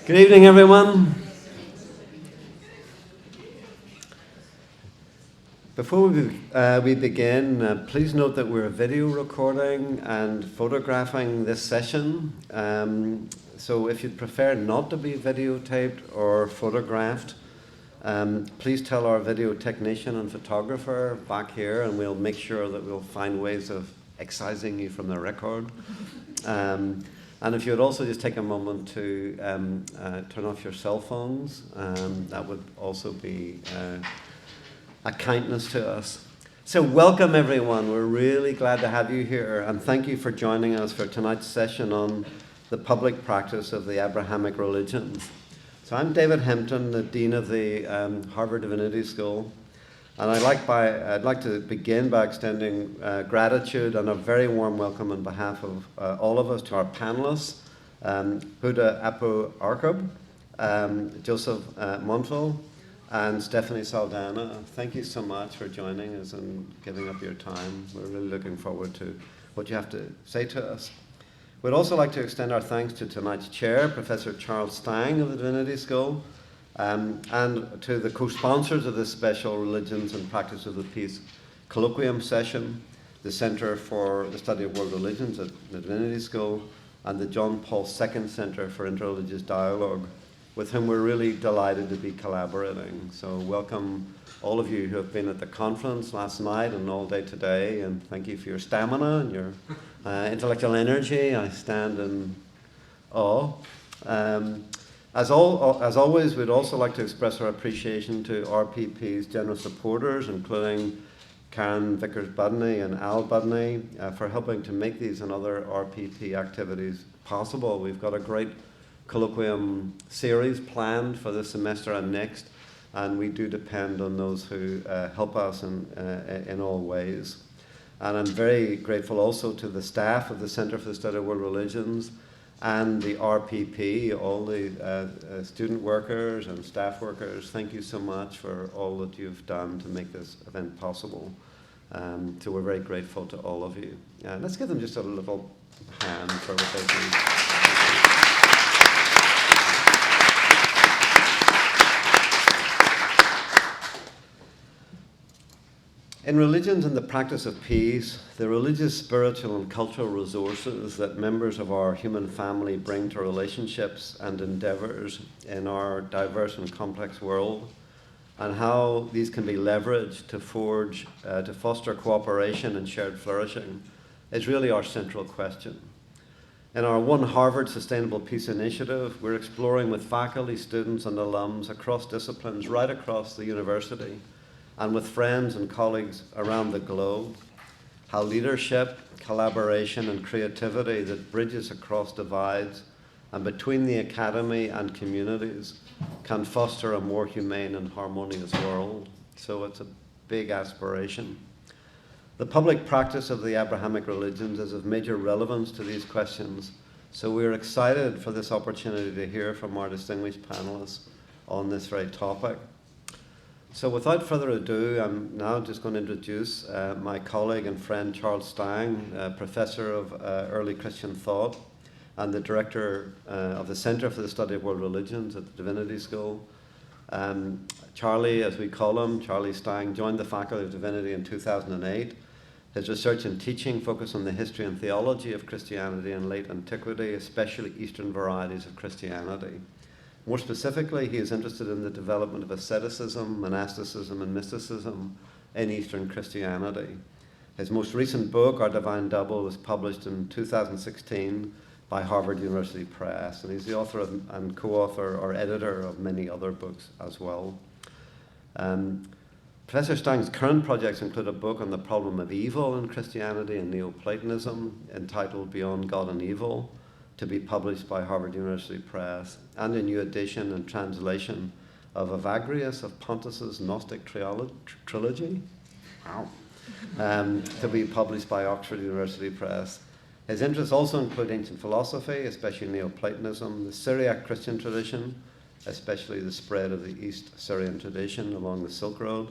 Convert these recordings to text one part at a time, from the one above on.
Good evening, everyone. Before we begin, please note that we're video recording and photographing this session. So if you'd prefer not to be videotaped or photographed, please tell our video technician and photographer back here, and we'll make sure that we'll find ways of excising you from the record. And if you would also just take a moment to turn off your cell phones, that would also be a kindness to us. So welcome, everyone. We're really glad to have you here, and thank you for joining us for tonight's session on the public practice of the Abrahamic Religions. So I'm David Hempton, the Dean of the Harvard Divinity School, and I'd like to begin by extending gratitude and a very warm welcome on behalf of all of us to our panelists, Huda Abu Arqub, Joseph Montville, and Stephanie Saldana. Thank you so much for joining us and giving up your time. We're really looking forward to what you have to say to us. We'd also like to extend our thanks to tonight's chair, Professor Charles Stang of the Divinity School, and to the co-sponsors of this special Religions and Practice of the Peace colloquium session, the Center for the Study of World Religions at the Divinity School, and the John Paul II Center for Interreligious Dialogue, with whom we're really delighted to be collaborating. So welcome all of you who have been at the conference last night and all day today, and thank you for your stamina and your intellectual energy. I stand in awe. As always, we'd also like to express our appreciation to RPP's generous supporters, including Karen Vickers-Budney and Al Budney, for helping to make these and other RPP activities possible. We've got a great colloquium series planned for this semester and next, and we do depend on those who help us in all ways. And I'm very grateful also to the staff of the Center for the Study of World Religions and the RPP, all the student workers and staff workers. Thank you so much for all that you've done to make this event possible. So we're very grateful to all of you. Let's give them just a little hand for what they do. In Religions and the Practice of Peace, the religious, spiritual, and cultural resources that members of our human family bring to relationships and endeavors in our diverse and complex world, and how these can be leveraged to foster cooperation and shared flourishing, is really our central question. In our One Harvard Sustainable Peace Initiative, we're exploring with faculty, students, and alums across disciplines right across the university, and with friends and colleagues around the globe, how leadership, collaboration, and creativity that bridges across divides and between the academy and communities can foster a more humane and harmonious world. So it's a big aspiration. The public practice of the Abrahamic Religions is of major relevance to these questions, so we're excited for this opportunity to hear from our distinguished panelists on this very topic. So without further ado, I'm now just going to introduce my colleague and friend Charles Stang, Professor of Early Christian Thought and the Director of the Center for the Study of World Religions at the Divinity School. Charlie, as we call him, Charlie Stang, joined the Faculty of Divinity in 2008. His research and teaching focus on the history and theology of Christianity in late antiquity, especially Eastern varieties of Christianity. More specifically, he is interested in the development of asceticism, monasticism, and mysticism in Eastern Christianity. His most recent book, Our Divine Double, was published in 2016 by Harvard University Press, and he's the author and co-author or editor of many other books as well. Professor Stang's current projects include a book on the problem of evil in Christianity and Neoplatonism entitled Beyond God and Evil, to be published by Harvard University Press, and a new edition and translation of Evagrius of Pontus's Gnostic Trilogy, to be published by Oxford University Press. His interests also include ancient philosophy, especially Neoplatonism, the Syriac Christian tradition, especially the spread of the East Syrian tradition along the Silk Road,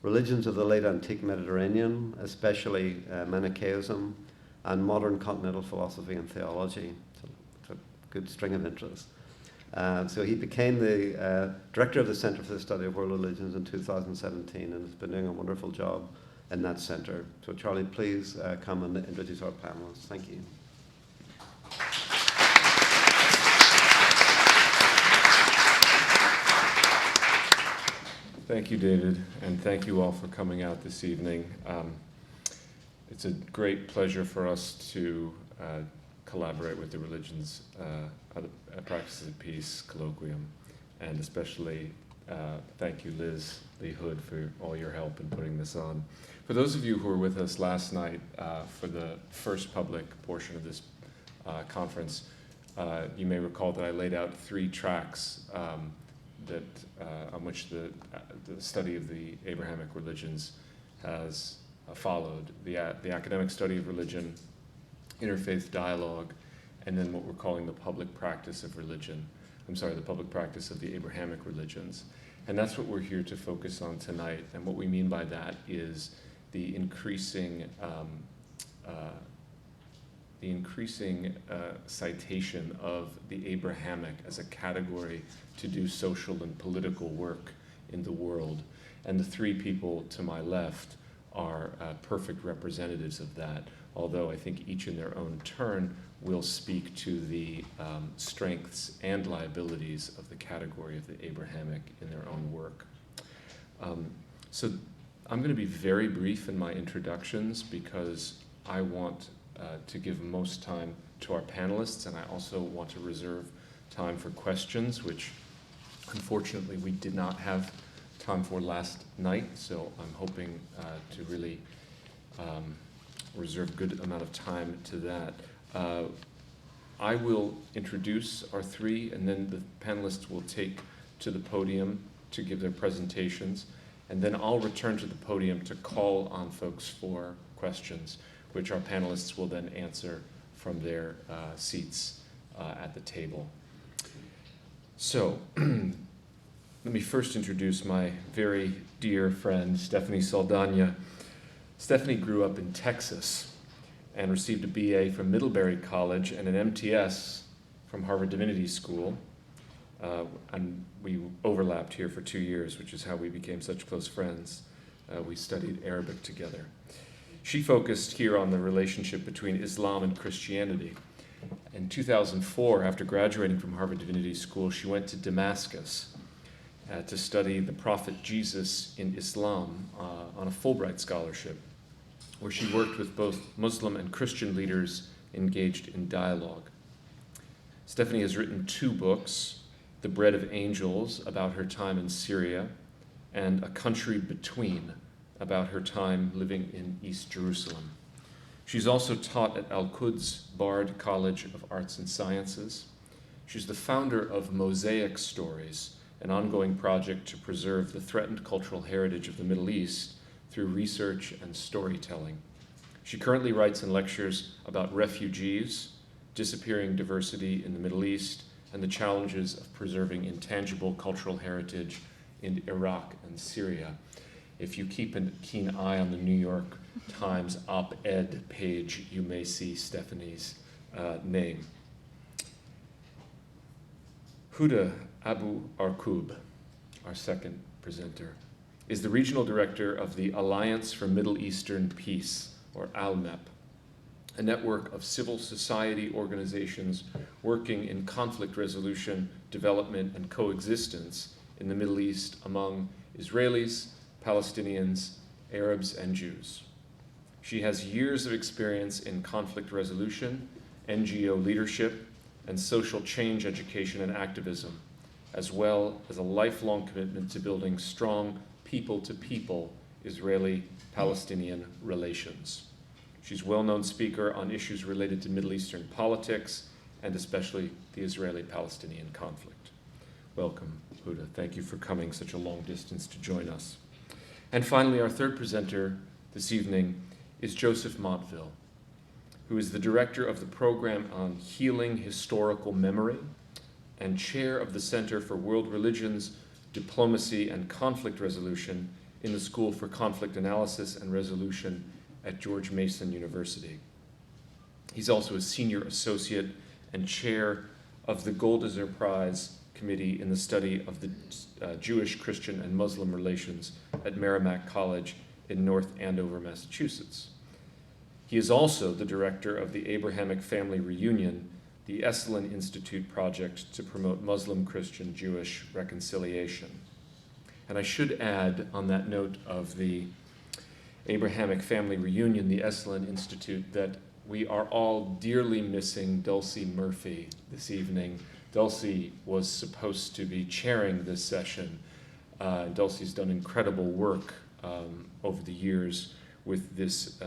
religions of the late antique Mediterranean, especially Manichaeism, and modern continental philosophy and theology. So it's a good string of interests. So he became the director of the Center for the Study of World Religions in 2017 and has been doing a wonderful job in that center. So Charlie, please come and introduce our panelists. Thank you. Thank you, David, and thank you all for coming out this evening. It's a great pleasure for us to collaborate with the Religions Practices of Peace Colloquium, and especially thank you, Liz Lee Hood, for all your help in putting this on. For those of you who were with us last night for the first public portion of this conference, you may recall that I laid out 3 tracks on which the study of the Abrahamic religions has followed. The academic study of religion, interfaith dialogue, and then what we're calling the public practice of religion. The public practice of the Abrahamic religions. And that's what we're here to focus on tonight. And what we mean by that is the increasing citation of the Abrahamic as a category to do social and political work in the world. And the 3 people to my left are perfect representatives of that, although I think each in their own turn will speak to the strengths and liabilities of the category of the Abrahamic in their own work. So I'm going to be very brief in my introductions because I want to give most time to our panelists, and I also want to reserve time for questions, which unfortunately we did not have time for last night, so I'm hoping to really reserve a good amount of time to that. I will introduce our 3, and then the panelists will take to the podium to give their presentations, and then I'll return to the podium to call on folks for questions, which our panelists will then answer from their seats at the table. So, let me first introduce my very dear friend, Stephanie Saldaña. Stephanie grew up in Texas and received a BA from Middlebury College and an MTS from Harvard Divinity School. And we overlapped here for 2 years, which is how we became such close friends. We studied Arabic together. She focused here on the relationship between Islam and Christianity. In 2004, after graduating from Harvard Divinity School, she went to Damascus to study the Prophet Jesus in Islam on a Fulbright scholarship, where she worked with both Muslim and Christian leaders engaged in dialogue. Stephanie has written 2 books, The Bread of Angels, about her time in Syria, and A Country Between, about her time living in East Jerusalem. She's also taught at Al-Quds Bard College of Arts and Sciences. She's the founder of Mosaic Stories, an ongoing project to preserve the threatened cultural heritage of the Middle East through research and storytelling. She currently writes and lectures about refugees, disappearing diversity in the Middle East, and the challenges of preserving intangible cultural heritage in Iraq and Syria. If you keep a keen eye on the New York Times op-ed page, you may see Stephanie's name. Huda Abu Arqub, our second presenter, is the regional director of the Alliance for Middle Eastern Peace, or ALMEP, a network of civil society organizations working in conflict resolution, development, and coexistence in the Middle East among Israelis, Palestinians, Arabs, and Jews. She has years of experience in conflict resolution, NGO leadership, and social change education and activism, as well as a lifelong commitment to building strong people-to-people Israeli-Palestinian relations. She's a well-known speaker on issues related to Middle Eastern politics, and especially the Israeli-Palestinian conflict. Welcome, Huda. Thank you for coming such a long distance to join us. And finally, our third presenter this evening is Joseph Montville, who is the director of the program on healing historical memory and chair of the Center for World Religions, Diplomacy, and Conflict Resolution in the School for Conflict Analysis and Resolution at George Mason University. He's also a senior associate and chair of the Goldesser Prize committee in the study of the Jewish, Christian, and Muslim relations at Merrimack College in North Andover, Massachusetts. He is also the director of the Abrahamic Family Reunion, the Esalen Institute project to promote Muslim-Christian-Jewish reconciliation. And I should add, on that note of the Abrahamic Family Reunion, the Esalen Institute, that we are all dearly missing Dulcie Murphy this evening. Dulcie was supposed to be chairing this session. Dulcie's done incredible work over the years with this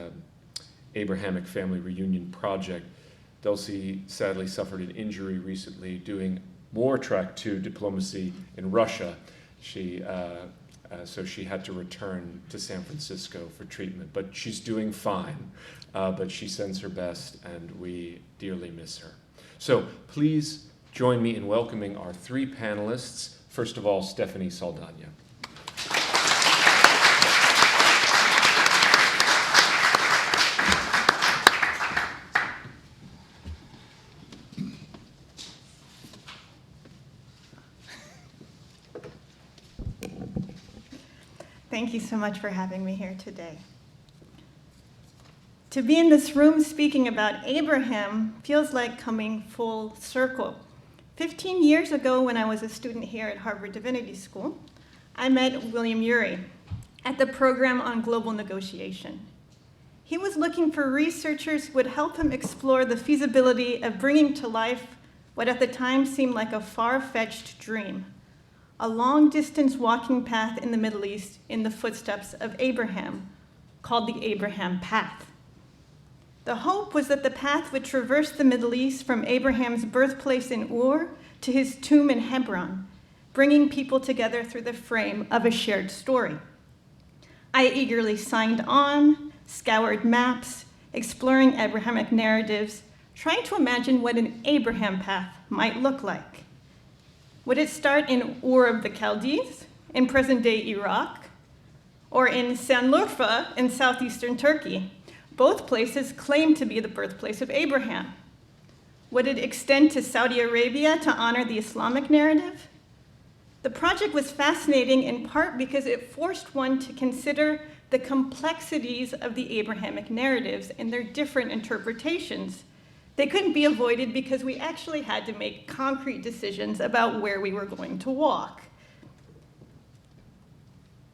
Abrahamic Family Reunion project. Dulcie sadly suffered an injury recently doing more Track 2 diplomacy in Russia. So she had to return to San Francisco for treatment, but she's doing fine. But she sends her best, and we dearly miss her. So please join me in welcoming our three panelists. First of all, Stephanie Saldaña. Thank you so much for having me here today. To be in this room speaking about Abraham feels like coming full circle. 15 years ago, when I was a student here at Harvard Divinity School, I met William Ury at the program on global negotiation. He was looking for researchers who would help him explore the feasibility of bringing to life what at the time seemed like a far-fetched dream, a long-distance walking path in the Middle East in the footsteps of Abraham, called the Abraham Path. The hope was that the path would traverse the Middle East from Abraham's birthplace in Ur to his tomb in Hebron, bringing people together through the frame of a shared story. I eagerly signed on, scoured maps, exploring Abrahamic narratives, trying to imagine what an Abraham path might look like. Would it start in Ur of the Chaldees, in present-day Iraq, or in Sanliurfa in southeastern Turkey? Both places claim to be the birthplace of Abraham. Would it extend to Saudi Arabia to honor the Islamic narrative? The project was fascinating in part because it forced one to consider the complexities of the Abrahamic narratives and their different interpretations. They couldn't be avoided because we actually had to make concrete decisions about where we were going to walk.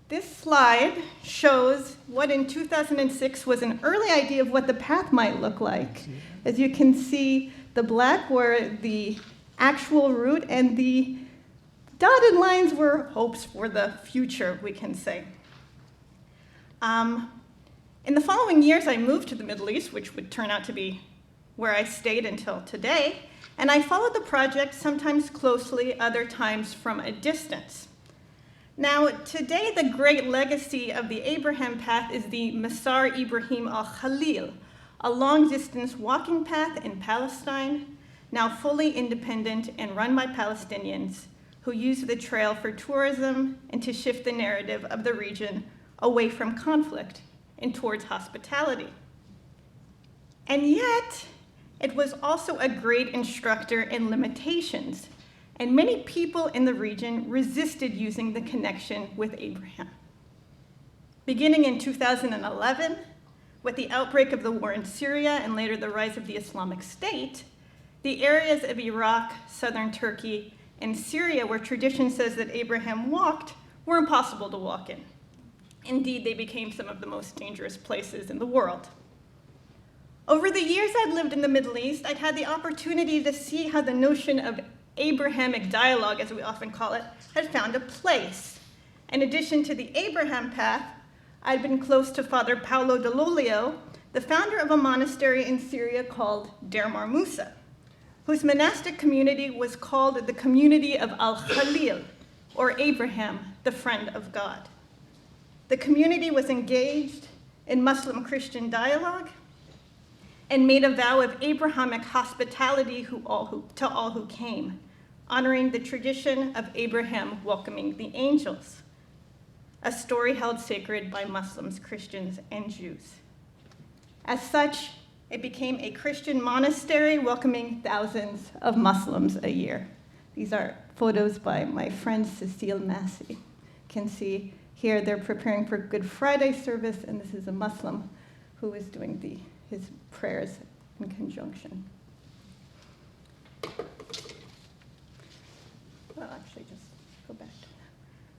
This slide shows what in 2006 was an early idea of what the path might look like. As you can see, the black were the actual route, and the dotted lines were hopes for the future, we can say. In the following years, I moved to the Middle East, which would turn out to be where I stayed until today, and I followed the project sometimes closely, other times from a distance. Now, today, the great legacy of the Abraham Path is the Masar Ibrahim al-Khalil, a long-distance walking path in Palestine, now fully independent and run by Palestinians who use the trail for tourism and to shift the narrative of the region away from conflict and towards hospitality. And yet, it was also a great instructor in limitations, and many people in the region resisted using the connection with Abraham. Beginning in 2011, with the outbreak of the war in Syria and later the rise of the Islamic State, the areas of Iraq, southern Turkey, and Syria where tradition says that Abraham walked were impossible to walk in. Indeed, they became some of the most dangerous places in the world. Over the years I'd lived in the Middle East, I'd had the opportunity to see how the notion of Abrahamic dialogue, as we often call it, had found a place. In addition to the Abraham Path, I'd been close to Father Paolo Dell'Olio, the founder of a monastery in Syria called Der Mar Musa, whose monastic community was called the Community of Al-Khalil, or Abraham, the friend of God. The community was engaged in Muslim-Christian dialogue and made a vow of Abrahamic hospitality to all who came, honoring the tradition of Abraham welcoming the angels, a story held sacred by Muslims, Christians, and Jews. As such, it became a Christian monastery welcoming thousands of Muslims a year. These are photos by my friend Cecile Massey. You can see here they're preparing for Good Friday service, and this is a Muslim who is doing his prayers in conjunction. Well, actually, just go back to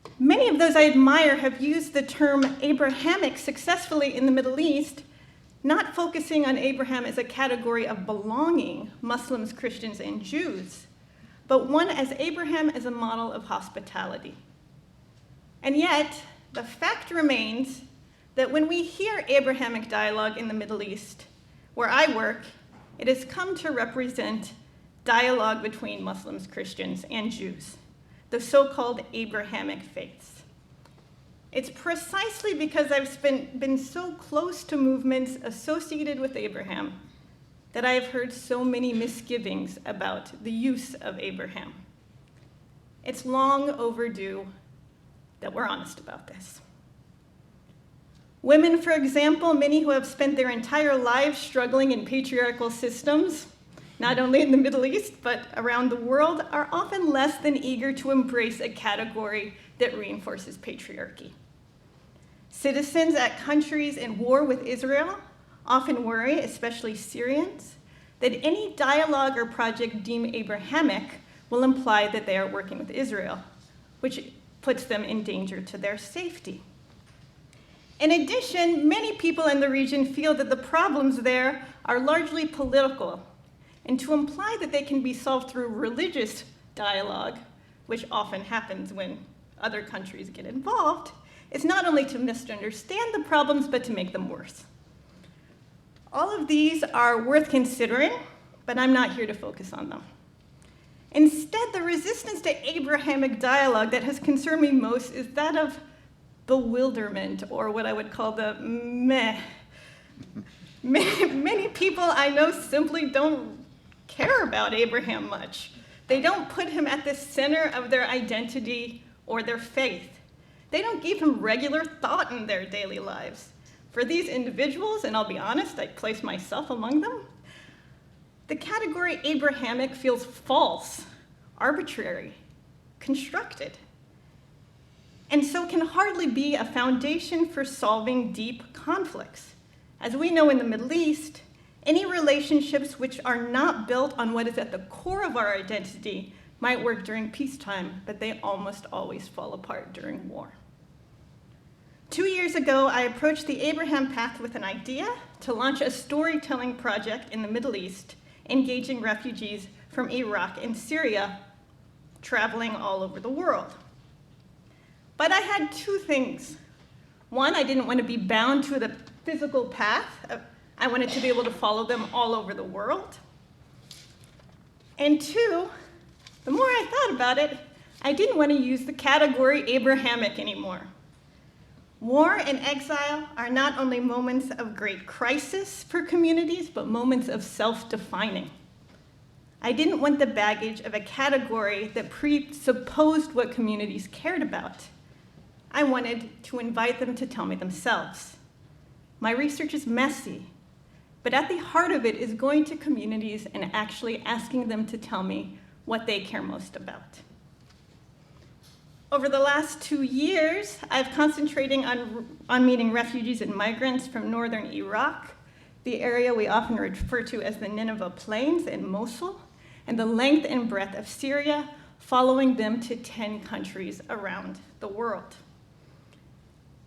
that. Many of those I admire have used the term Abrahamic successfully in the Middle East, not focusing on Abraham as a category of belonging, Muslims, Christians, and Jews, but one as Abraham as a model of hospitality. And yet, the fact remains that when we hear Abrahamic dialogue in the Middle East, where I work, it has come to represent dialogue between Muslims, Christians, and Jews, the so-called Abrahamic faiths. It's precisely because I've been so close to movements associated with Abraham that I have heard so many misgivings about the use of Abraham. It's long overdue that we're honest about this. Women, for example, many who have spent their entire lives struggling in patriarchal systems, not only in the Middle East, but around the world, are often less than eager to embrace a category that reinforces patriarchy. Citizens at countries in war with Israel often worry, especially Syrians, that any dialogue or project deemed Abrahamic will imply that they are working with Israel, which puts them in danger to their safety. In addition, many people in the region feel that the problems there are largely political, and to imply that they can be solved through religious dialogue, which often happens when other countries get involved, is not only to misunderstand the problems, but to make them worse. All of these are worth considering, but I'm not here to focus on them. Instead, the resistance to Abrahamic dialogue that has concerned me most is that of bewilderment, or what I would call the meh. Many people I know simply don't care about Abraham much. They don't put him at the center of their identity or their faith. They don't give him regular thought in their daily lives. For these individuals, and I'll be honest, I place myself among them, the category Abrahamic feels false, arbitrary, constructed, and so can hardly be a foundation for solving deep conflicts. As we know in the Middle East, any relationships which are not built on what is at the core of our identity might work during peacetime, but they almost always fall apart during war. 2 years ago, I approached the Abraham Path with an idea to launch a storytelling project in the Middle East, engaging refugees from Iraq and Syria, traveling all over the world. But I had two things. One, I didn't want to be bound to the physical path. I wanted to be able to follow them all over the world. And two, the more I thought about it, I didn't want to use the category Abrahamic anymore. War and exile are not only moments of great crisis for communities, but moments of self-defining. I didn't want the baggage of a category that presupposed what communities cared about. I wanted to invite them to tell me themselves. My research is messy, but at the heart of it is going to communities and actually asking them to tell me what they care most about. Over the last 2 years, I've concentrating on meeting refugees and migrants from northern Iraq, the area we often refer to as the Nineveh Plains in Mosul, and the length and breadth of Syria, following them to 10 countries around the world.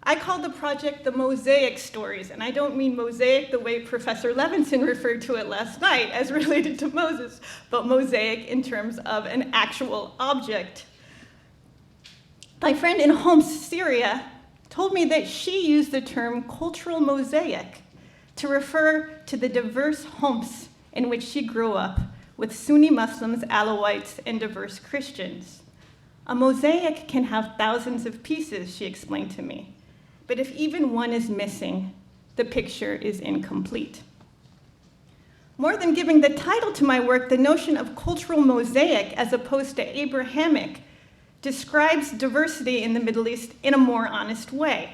I call the project the Mosaic Stories, and I don't mean mosaic the way Professor Levinson referred to it last night as related to Moses, but mosaic in terms of an actual object. My friend in Homs, Syria, told me that she used the term cultural mosaic to refer to the diverse Homs in which she grew up with Sunni Muslims, Alawites, and diverse Christians. A mosaic can have thousands of pieces, she explained to me. But if even one is missing, the picture is incomplete. More than giving the title to my work, the notion of cultural mosaic as opposed to Abrahamic describes diversity in the Middle East in a more honest way.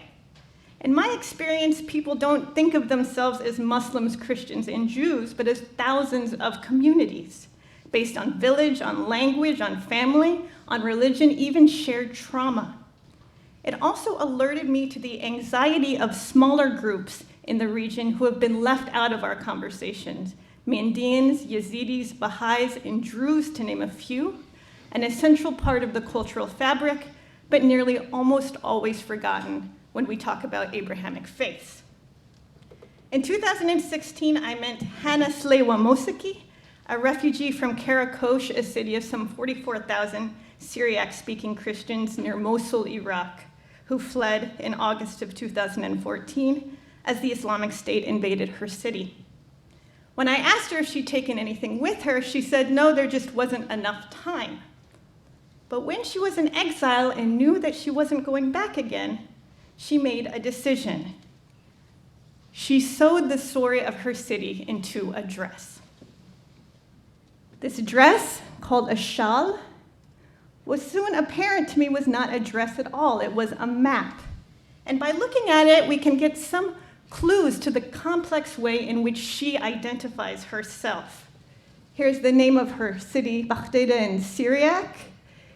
In my experience, people don't think of themselves as Muslims, Christians, and Jews, but as thousands of communities, based on village, on language, on family, on religion, even shared trauma. It also alerted me to the anxiety of smaller groups in the region who have been left out of our conversations. Mandaeans, Yazidis, Baha'is, and Druze, to name a few, an essential part of the cultural fabric, but nearly almost always forgotten when we talk about Abrahamic faiths. In 2016, I met Hannah Slewa Mosiki, a refugee from Karakosh, a city of some 44,000 Syriac-speaking Christians near Mosul, Iraq, who fled in August of 2014 as the Islamic State invaded her city. When I asked her if she'd taken anything with her, she said no, there just wasn't enough time. But when she was in exile and knew that she wasn't going back again, she made a decision. She sewed the story of her city into a dress. This dress, called a shal, was soon apparent to me was not a dress at all. It was a map. And by looking at it, we can get some clues to the complex way in which she identifies herself. Here's the name of her city, Baghdad, in Syriac.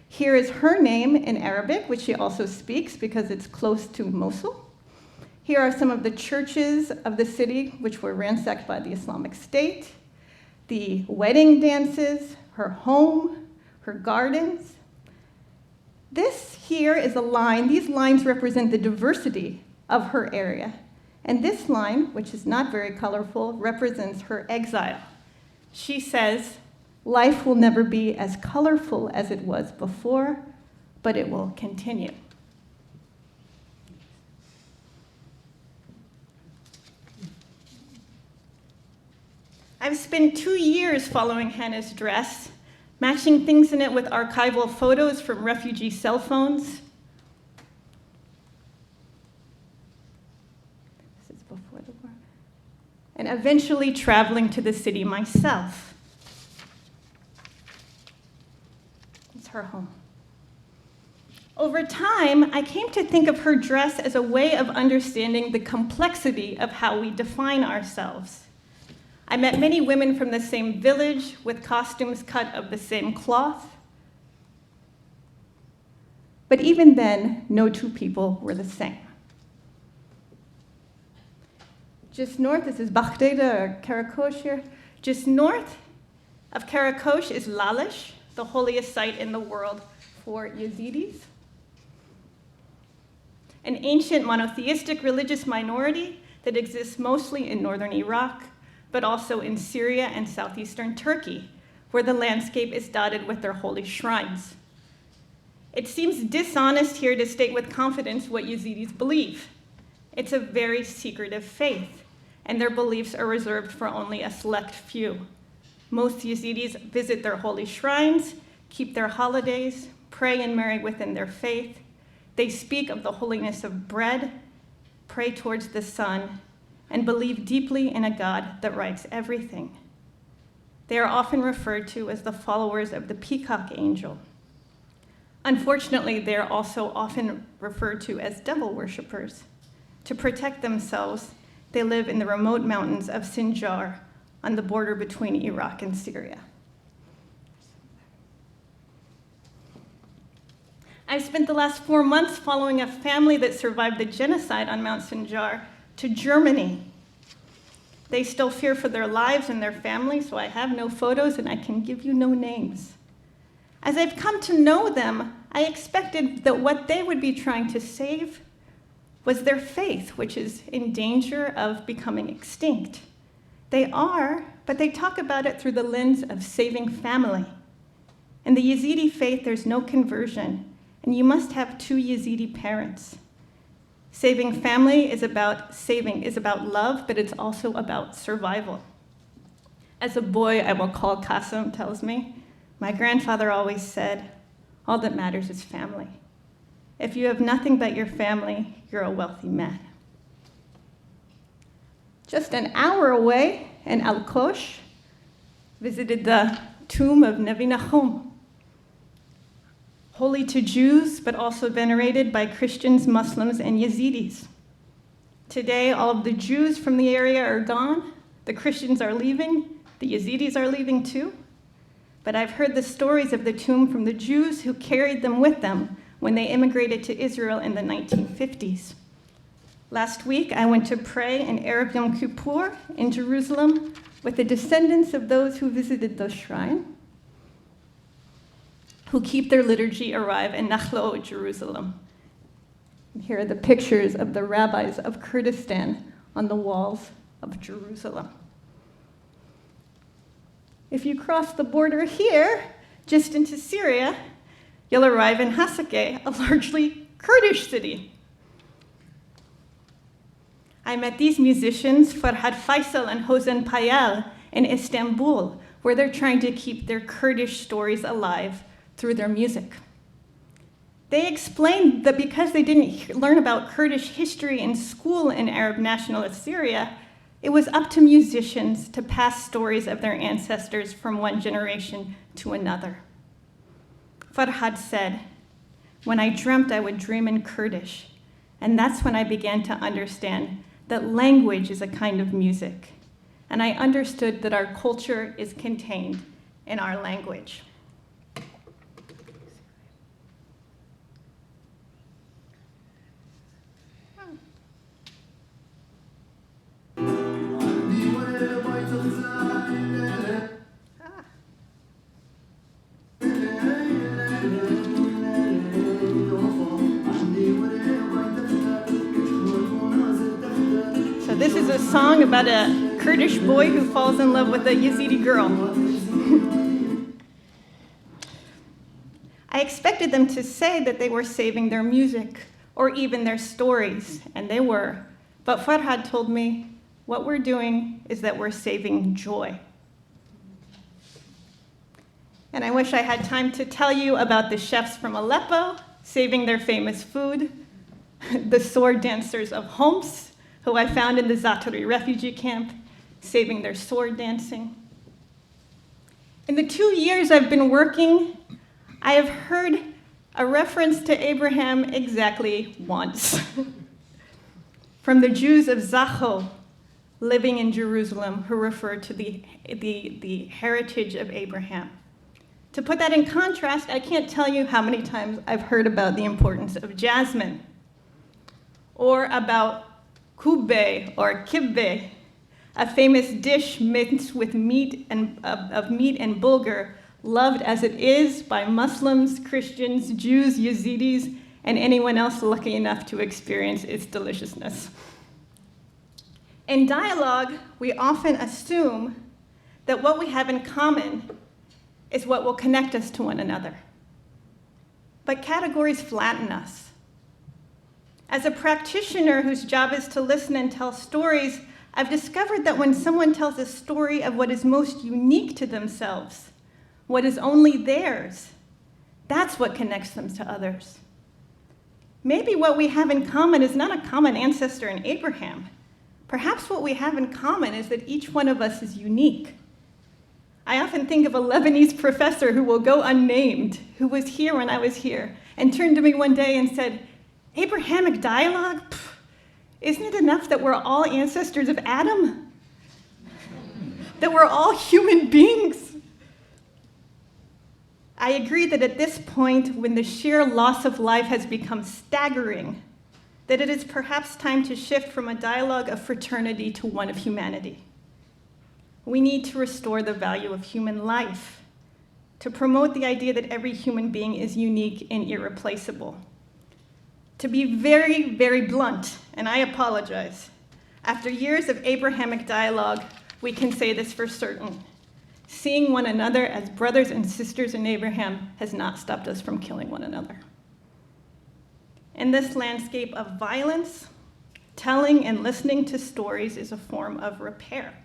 Here is her name in Arabic, which she also speaks because it's close to Mosul. Here are some of the churches of the city which were ransacked by the Islamic State, the wedding dances, her home, her gardens. This here is a line. These lines represent the diversity of her area. And this line, which is not very colorful, represents her exile. She says, life will never be as colorful as it was before, but it will continue. I've spent 2 years following Hannah's dress, matching things in it with archival photos from refugee cell phones. This is before the war. And eventually traveling to the city myself. It's her home. Over time, I came to think of her dress as a way of understanding the complexity of how we define ourselves. I met many women from the same village with costumes cut of the same cloth. But even then, no two people were the same. Just north, this is Baghdad or Karakosh here. Just north of Karakosh is Lalish, the holiest site in the world for Yazidis. An ancient monotheistic religious minority that exists mostly in northern Iraq, but also in Syria and southeastern Turkey, where the landscape is dotted with their holy shrines. It seems dishonest here to state with confidence what Yazidis believe. It's a very secretive faith, and their beliefs are reserved for only a select few. Most Yazidis visit their holy shrines, keep their holidays, pray and marry within their faith. They speak of the holiness of bread, pray towards the sun, and believe deeply in a God that writes everything. They are often referred to as the followers of the peacock angel. Unfortunately, they are also often referred to as devil worshippers. To protect themselves, they live in the remote mountains of Sinjar on the border between Iraq and Syria. I've spent the last 4 months following a family that survived the genocide on Mount Sinjar to Germany. They still fear for their lives and their families, so I have no photos and I can give you no names. As I've come to know them, I expected that what they would be trying to save was their faith, which is in danger of becoming extinct. They are, but they talk about it through the lens of saving family. In the Yazidi faith, there's no conversion, and you must have 2 Yazidi parents. Saving family is about love, but it's also about survival. As a boy, I will call Qasim tells me, my grandfather always said, all that matters is family. If you have nothing but your family, you're a wealthy man. Just an hour away in Al-Kosh, visited the tomb of Nabi Nahum, holy to Jews, but also venerated by Christians, Muslims, and Yazidis. Today, all of the Jews from the area are gone. The Christians are leaving. The Yazidis are leaving too. but I've heard the stories of the tomb from the Jews who carried them with them when they immigrated to Israel in the 1950s. Last week, I went to pray in Arab Yom Kippur in Jerusalem with the descendants of those who visited the shrine, who keep their liturgy alive in Nachlaot, Jerusalem. And here are the pictures of the rabbis of Kurdistan on the walls of Jerusalem. If you cross the border here, just into Syria, you'll arrive in Hasakeh, a largely Kurdish city. I met these musicians, Farhad Faisal and Hosen Payal, in Istanbul, where they're trying to keep their Kurdish stories alive through their music. They explained that because they didn't learn about Kurdish history in school in Arab nationalist Syria, it was up to musicians to pass stories of their ancestors from one generation to another. Farhad said, "When I dreamt I would dream in Kurdish, and that's when I began to understand that language is a kind of music, and I understood that our culture is contained in our language." This is a song about a Kurdish boy who falls in love with a Yazidi girl. I expected them to say that they were saving their music or even their stories, and they were. But Farhad told me, what we're doing is that we're saving joy. And I wish I had time to tell you about the chefs from Aleppo saving their famous food, the sword dancers of Homs, who I found in the Zatari refugee camp, saving their sword dancing. In the 2 years I've been working, I have heard a reference to Abraham exactly once. From the Jews of Zacho, living in Jerusalem, who refer to the heritage of Abraham. To put that in contrast, I can't tell you how many times I've heard about the importance of jasmine, or about kubbe or kibbe, a famous dish minced with meat and bulgur, loved as it is by Muslims, Christians, Jews, Yazidis, and anyone else lucky enough to experience its deliciousness. In dialogue, we often assume that what we have in common is what will connect us to one another. But categories flatten us. As a practitioner whose job is to listen and tell stories, I've discovered that when someone tells a story of what is most unique to themselves, what is only theirs, that's what connects them to others. Maybe what we have in common is not a common ancestor in Abraham. Perhaps what we have in common is that each one of us is unique. I often think of a Lebanese professor who will go unnamed, who was here when I was here, and turned to me one day and said, "Abrahamic dialogue? Pff, isn't it enough that we're all ancestors of Adam? That we're all human beings?" I agree that at this point, when the sheer loss of life has become staggering, that it is perhaps time to shift from a dialogue of fraternity to one of humanity. We need to restore the value of human life, to promote the idea that every human being is unique and irreplaceable. To be very, very blunt, and I apologize, after years of Abrahamic dialogue, we can say this for certain. Seeing one another as brothers and sisters in Abraham has not stopped us from killing one another. In this landscape of violence, telling and listening to stories is a form of repair.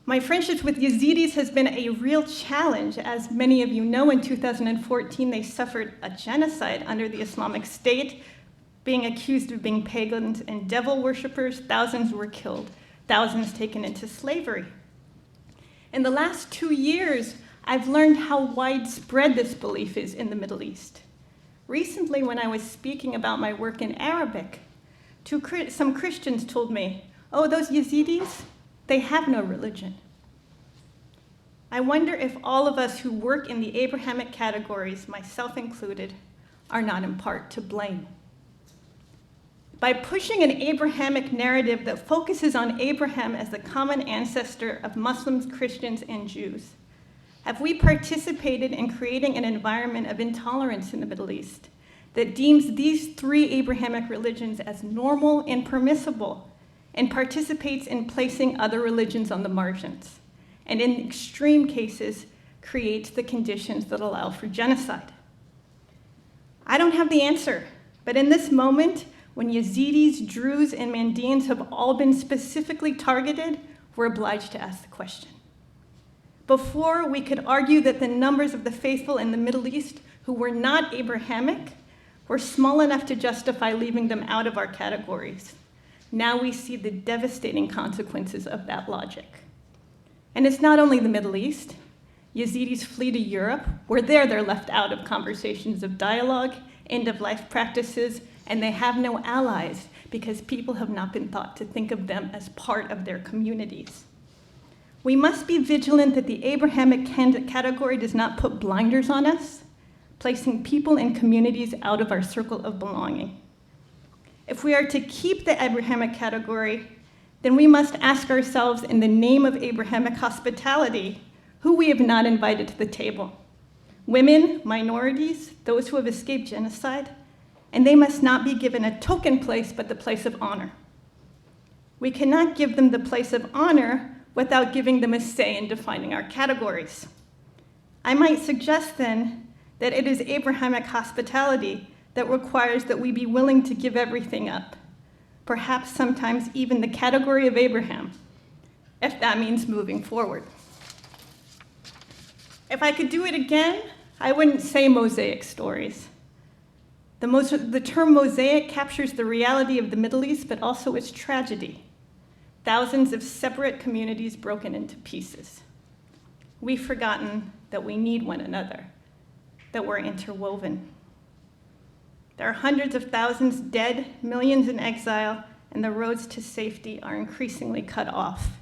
My friendships with Yazidis has been a real challenge. As many of you know, in 2014, they suffered a genocide under the Islamic State, being accused of being pagans and devil worshippers. Thousands were killed, thousands taken into slavery. In the last 2 years, I've learned how widespread this belief is in the Middle East. Recently, when I was speaking about my work in Arabic, some Christians told me, "Oh, those Yazidis, they have no religion." I wonder if all of us who work in the Abrahamic categories, myself included, are not in part to blame. By pushing an Abrahamic narrative that focuses on Abraham as the common ancestor of Muslims, Christians, and Jews, have we participated in creating an environment of intolerance in the Middle East that deems these three Abrahamic religions as normal and permissible and participates in placing other religions on the margins, and in extreme cases, creates the conditions that allow for genocide? I don't have the answer, but in this moment, when Yazidis, Druze, and Mandeans have all been specifically targeted, we're obliged to ask the question. Before, we could argue that the numbers of the faithful in the Middle East who were not Abrahamic were small enough to justify leaving them out of our categories. Now we see the devastating consequences of that logic. And it's not only the Middle East. Yazidis flee to Europe, where they're left out of conversations of dialogue, end-of-life practices, and they have no allies because people have not been thought to think of them as part of their communities. We must be vigilant that the Abrahamic category does not put blinders on us, placing people and communities out of our circle of belonging. If we are to keep the Abrahamic category, then we must ask ourselves, in the name of Abrahamic hospitality, who we have not invited to the table. Women, minorities, those who have escaped genocide, and they must not be given a token place, but the place of honor. We cannot give them the place of honor without giving them a say in defining our categories. I might suggest then that it is Abrahamic hospitality that requires that we be willing to give everything up, perhaps sometimes even the category of Abraham, if that means moving forward. If I could do it again, I wouldn't say mosaic stories. The term mosaic captures the reality of the Middle East, but also its tragedy. Thousands of separate communities broken into pieces. We've forgotten that we need one another, that we're interwoven. There are hundreds of thousands dead, millions in exile, and the roads to safety are increasingly cut off.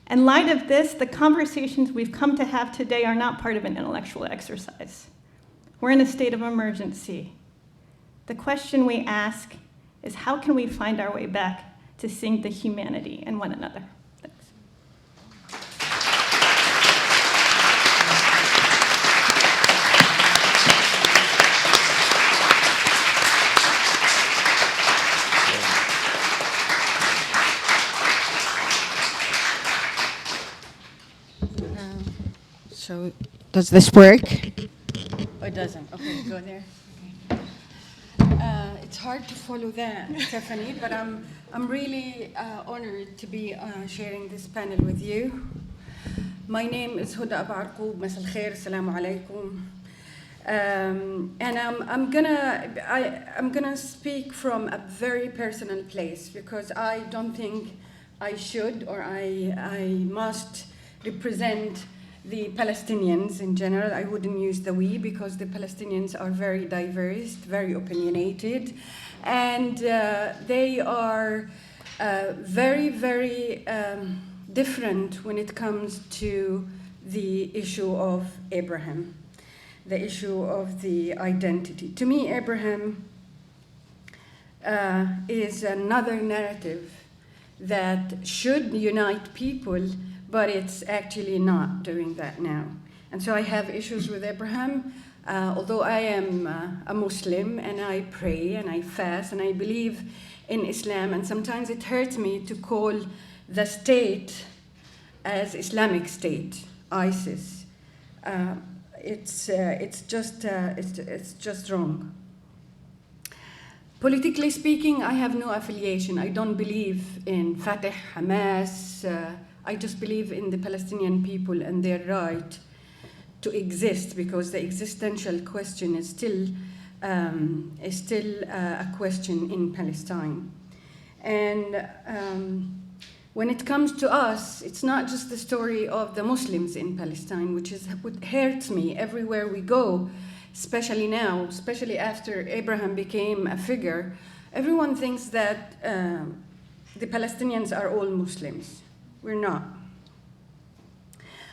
In light of this, the conversations we've come to have today are not part of an intellectual exercise. We're in a state of emergency. The question we ask is, how can we find our way back to seeing the humanity in one another? Thanks. So, does this work? Oh, it doesn't. Okay, go there. Okay. It's hard to follow that, Stephanie, but I'm really honored to be sharing this panel with you. My name is Huda Abu Arqub. Masal khair, assalamu alaikum. And I'm gonna speak from a very personal place, because I don't think I should or I must represent the Palestinians in general. I wouldn't use the we, because the Palestinians are very diverse, very opinionated, and they are very, very different when it comes to the issue of Abraham, the issue of the identity. To me, Abraham is another narrative that should unite people, but it's actually not doing that now. And so I have issues with Abraham, although I am a Muslim and I pray and I fast and I believe in Islam, and sometimes it hurts me to call the state as Islamic State, ISIS. It's just wrong. Politically speaking, I have no affiliation. I don't believe in Fatah, Hamas. I just believe in the Palestinian people and their right to exist, because the existential question is still a question in Palestine. And when it comes to us, it's not just the story of the Muslims in Palestine, which is what hurts me everywhere we go, especially now, especially after Abraham became a figure. Everyone thinks that the Palestinians are all Muslims. We're not.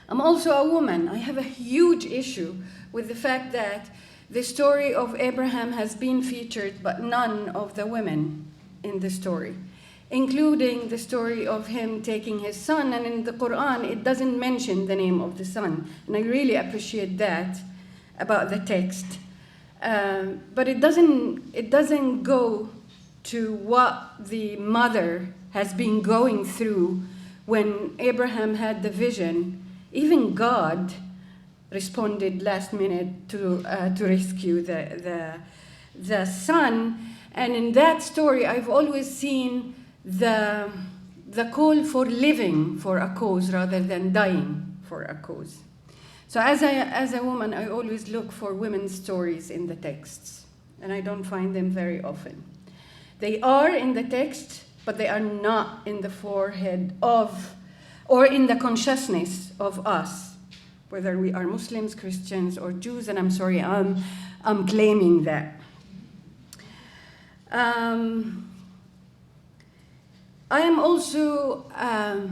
I'm also a woman. I have a huge issue with the fact that the story of Abraham has been featured, but none of the women in the story, including the story of him taking his son. And in the Quran, it doesn't mention the name of the son. And I really appreciate that about the text. But it doesn't go to what the mother has been going through when Abraham had the vision. Even God responded last minute to rescue the son. And in that story, I've always seen the call for living for a cause rather than dying for a cause. So as a woman, I always look for women's stories in the texts, and I don't find them very often. They are in the text, but they are not in the forehead of, or in the consciousness of us, whether we are Muslims, Christians, or Jews, and I'm sorry, I'm claiming that. I am also, I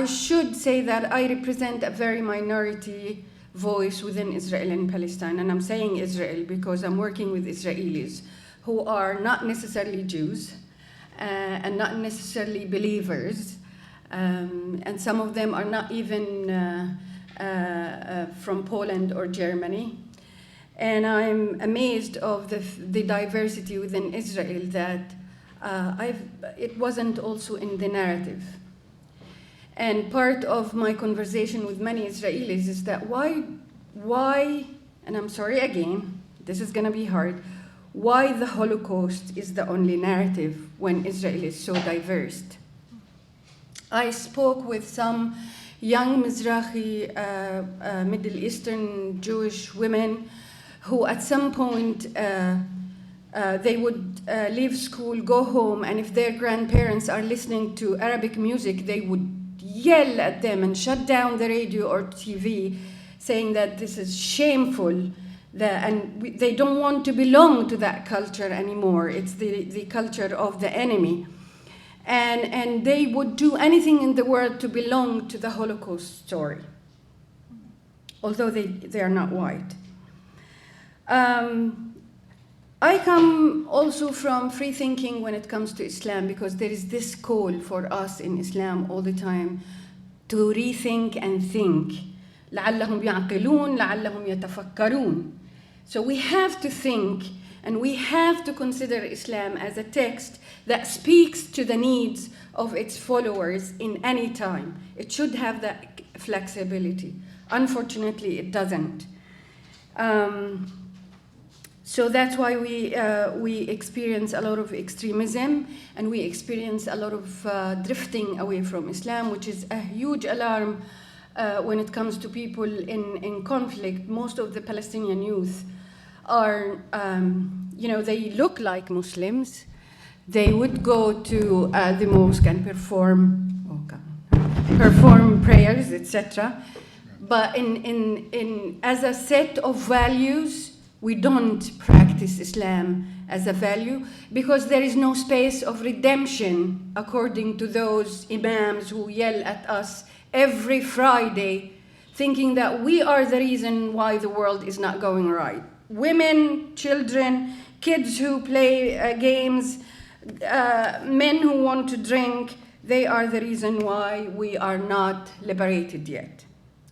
should say that I represent a very minority voice within Israel and Palestine, and I'm saying Israel because I'm working with Israelis who are not necessarily Jews and not necessarily believers, and some of them are not even from Poland or Germany. And I'm amazed of the diversity within Israel that it wasn't also in the narrative. And part of my conversation with many Israelis is that why, and I'm sorry again, this is gonna be hard, why the Holocaust is the only narrative when Israel is so diverse. I spoke with some young Mizrahi, Middle Eastern Jewish women who at some point they would leave school, go home, and if their grandparents are listening to Arabic music, they would yell at them and shut down the radio or TV, saying that this is shameful, and they don't want to belong to that culture anymore. It's the culture of the enemy. And they would do anything in the world to belong to the Holocaust story, although they are not white. I come also from free thinking when it comes to Islam, because there is this call for us in Islam all the time to rethink and think. لعلهم يعقلون لعلهم يتفكرون. So we have to think, and we have to consider Islam as a text that speaks to the needs of its followers in any time. It should have that flexibility. Unfortunately, it doesn't. So that's why we experience a lot of extremism, and we experience a lot of drifting away from Islam, which is a huge alarm when it comes to people in conflict. Most of the Palestinian youth are, they look like Muslims. They would go to the mosque and perform prayers, etc. But as a set of values, we don't practice Islam as a value, because there is no space of redemption according to those imams who yell at us every Friday, thinking that we are the reason why the world is not going right. Women, children, kids who play games, men who want to drink, they are the reason why we are not liberated yet.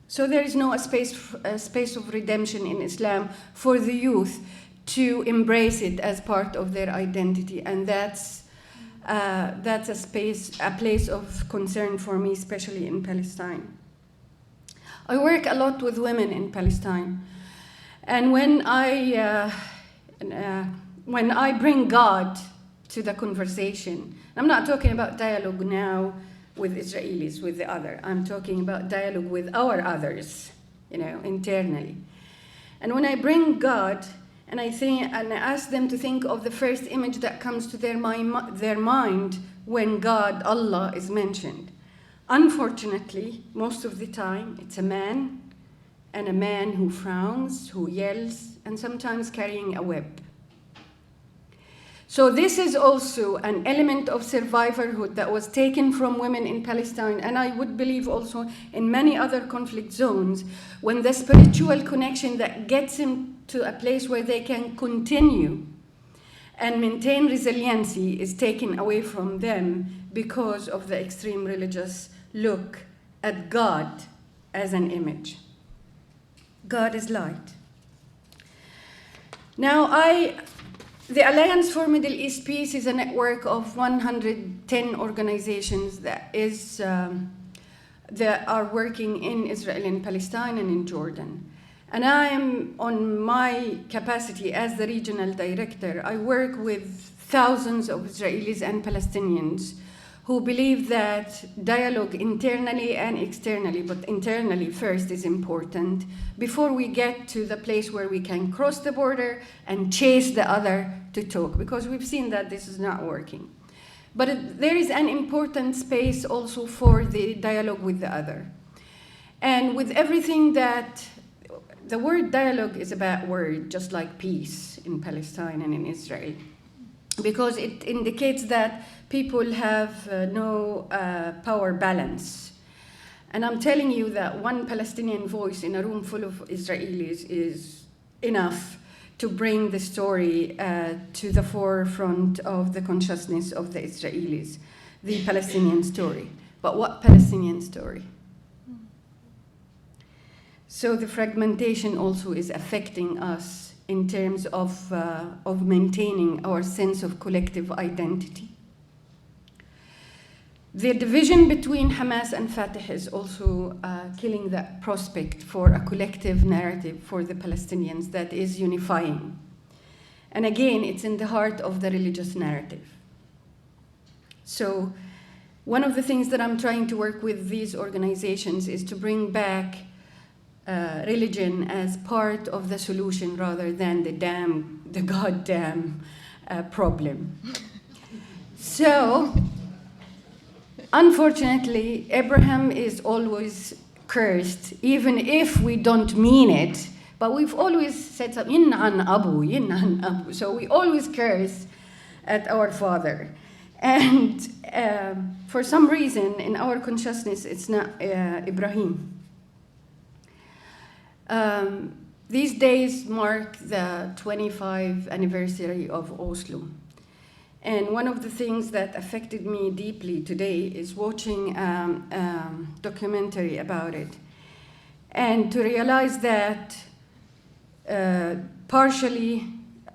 So there is no space of redemption in Islam for the youth to embrace it as part of their identity, and that's a place of concern for me, especially in Palestine. I work a lot with women in Palestine, and when I bring God to the conversation, I'm not talking about dialogue now with Israelis, with the other. I'm talking about dialogue with our others, internally. And when I bring God, and I ask them to think of the first image that comes to their mind when God, Allah, is mentioned. Unfortunately, most of the time, it's a man, and a man who frowns, who yells, and sometimes carrying a whip. So this is also an element of survivorhood that was taken from women in Palestine, and I would believe also in many other conflict zones, when the spiritual connection that gets them to a place where they can continue and maintain resiliency is taken away from them because of the extreme religious look at God as an image. God is light. Now, the Alliance for Middle East Peace is a network of 110 organizations that are working in Israel and Palestine and in Jordan. And I am, on my capacity as the regional director, I work with thousands of Israelis and Palestinians who believe that dialogue internally and externally, but internally first is important, before we get to the place where we can cross the border and chase the other to talk, because we've seen that this is not working. But there is an important space also for the dialogue with the other. And with everything that, the word dialogue is a bad word, just like peace in Palestine and in Israel, because it indicates that people have no power balance. And I'm telling you that one Palestinian voice in a room full of Israelis is enough to bring the story to the forefront of the consciousness of the Israelis, the Palestinian story. But what Palestinian story? So the fragmentation also is affecting us in terms of maintaining our sense of collective identity. The division between Hamas and Fatah is also killing that prospect for a collective narrative for the Palestinians that is unifying. And again, it's in the heart of the religious narrative. So one of the things that I'm trying to work with these organizations is to bring back religion as part of the solution rather than the goddamn problem. So, unfortunately, Abraham is always cursed, even if we don't mean it, but we've always said something, yin an abu, so we always curse at our father. And for some reason, in our consciousness, it's not Ibrahim. These days mark the 25th anniversary of Oslo. And one of the things that affected me deeply today is watching a documentary about it. And to realize that partially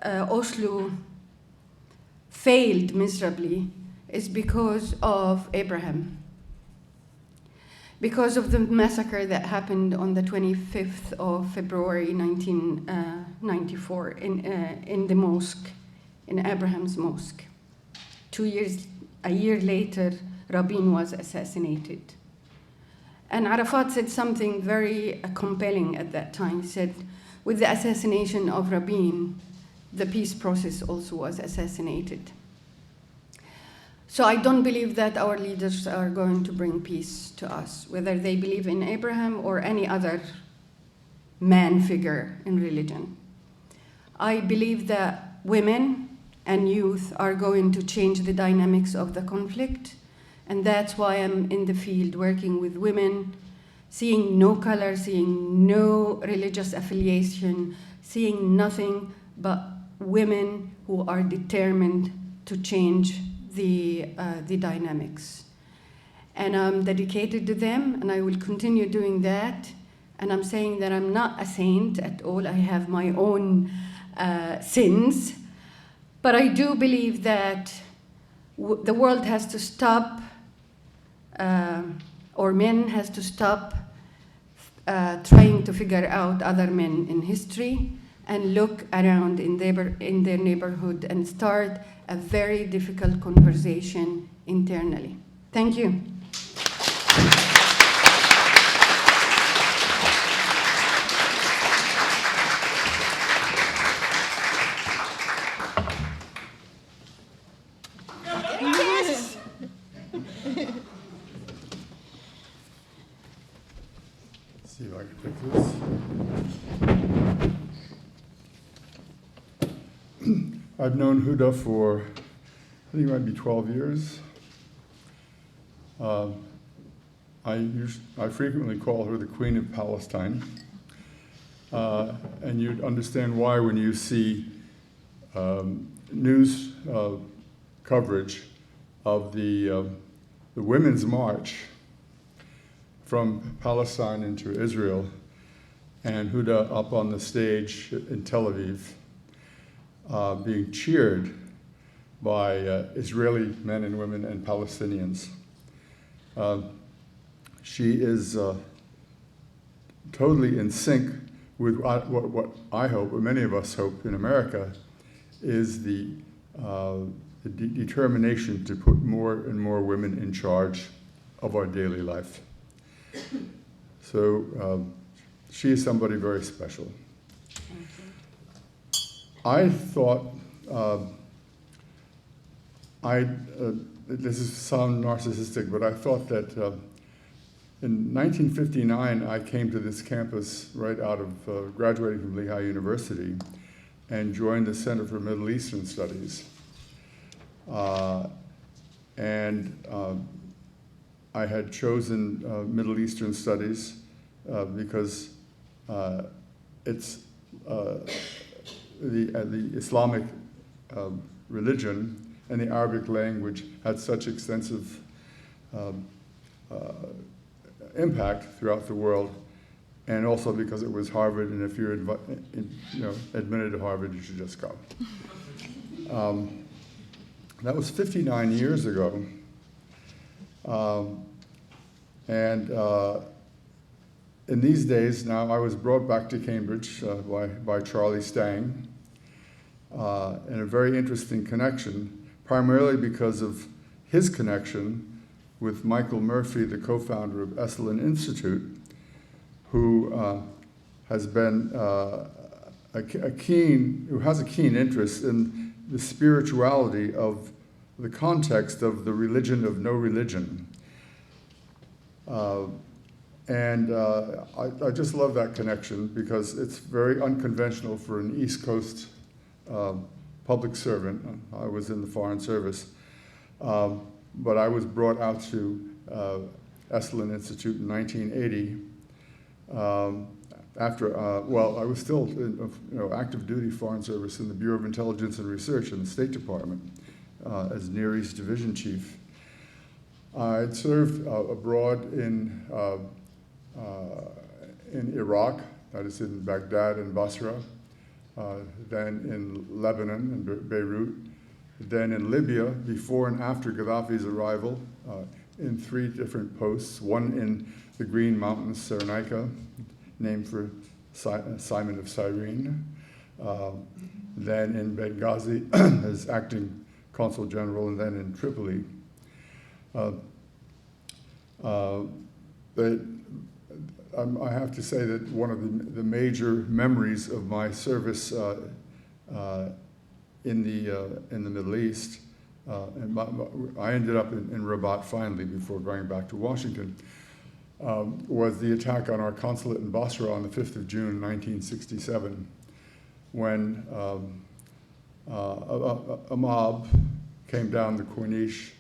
Oslo failed miserably is because of Abraham. Because of the massacre that happened on the 25th of February 1994 in the mosque, in Abraham's mosque. A year later, Rabin was assassinated. And Arafat said something very compelling at that time. He said, with the assassination of Rabin, the peace process also was assassinated. So I don't believe that our leaders are going to bring peace to us, whether they believe in Abraham or any other man figure in religion. I believe that women and youth are going to change the dynamics of the conflict, and that's why I'm in the field working with women, seeing no color, seeing no religious affiliation, seeing nothing but women who are determined to change the dynamics. And I'm dedicated to them, and I will continue doing that. And I'm saying that I'm not a saint at all. I have my own sins. But I do believe that the world has to stop, or men has to stop trying to figure out other men in history and look around in their neighborhood and start a very difficult conversation internally. Thank you. Yes. See if I can pick this. I've known Huda for, I think it might be 12 years. I frequently call her the Queen of Palestine. And you'd understand why when you see news coverage of the Women's March from Palestine into Israel, and Huda up on the stage in Tel Aviv, being cheered by Israeli men and women and Palestinians. She is totally in sync with what I hope, or many of us hope in America, is the determination to put more and more women in charge of our daily life. So she is somebody very special. I thought, this is sound narcissistic, but I thought that in 1959, I came to this campus right out of graduating from Lehigh University and joined the Center for Middle Eastern Studies. I had chosen Middle Eastern Studies because it's the Islamic religion and the Arabic language had such extensive impact throughout the world, and also because it was Harvard, and if you're admitted to Harvard, you should just go. That was 59 years ago, in these days now, I was brought back to Cambridge by Charlie Stang in a very interesting connection, primarily because of his connection with Michael Murphy, the co-founder of Esalen Institute, who has been who has a keen interest in the spirituality of the context of the religion of no religion. I just love that connection because it's very unconventional for an East Coast public servant. I was in the Foreign Service. But I was brought out to Esalen Institute in 1980 after, I was still in active duty Foreign Service in the Bureau of Intelligence and Research in the State Department as Near East Division Chief. I'd served abroad in Iraq, that is in Baghdad and Basra, then in Lebanon and Beirut, then in Libya, before and after Gaddafi's arrival, in 3 different posts, one in the Green Mountains, Cyrenaica, named for Simon of Cyrene, then in Benghazi as acting consul general, and then in Tripoli. I have to say that one of the major memories of my service in the Middle East, I ended up in Rabat finally before going back to Washington, was the attack on our consulate in Basra on the 5th of June, 1967, when a mob came down the Corniche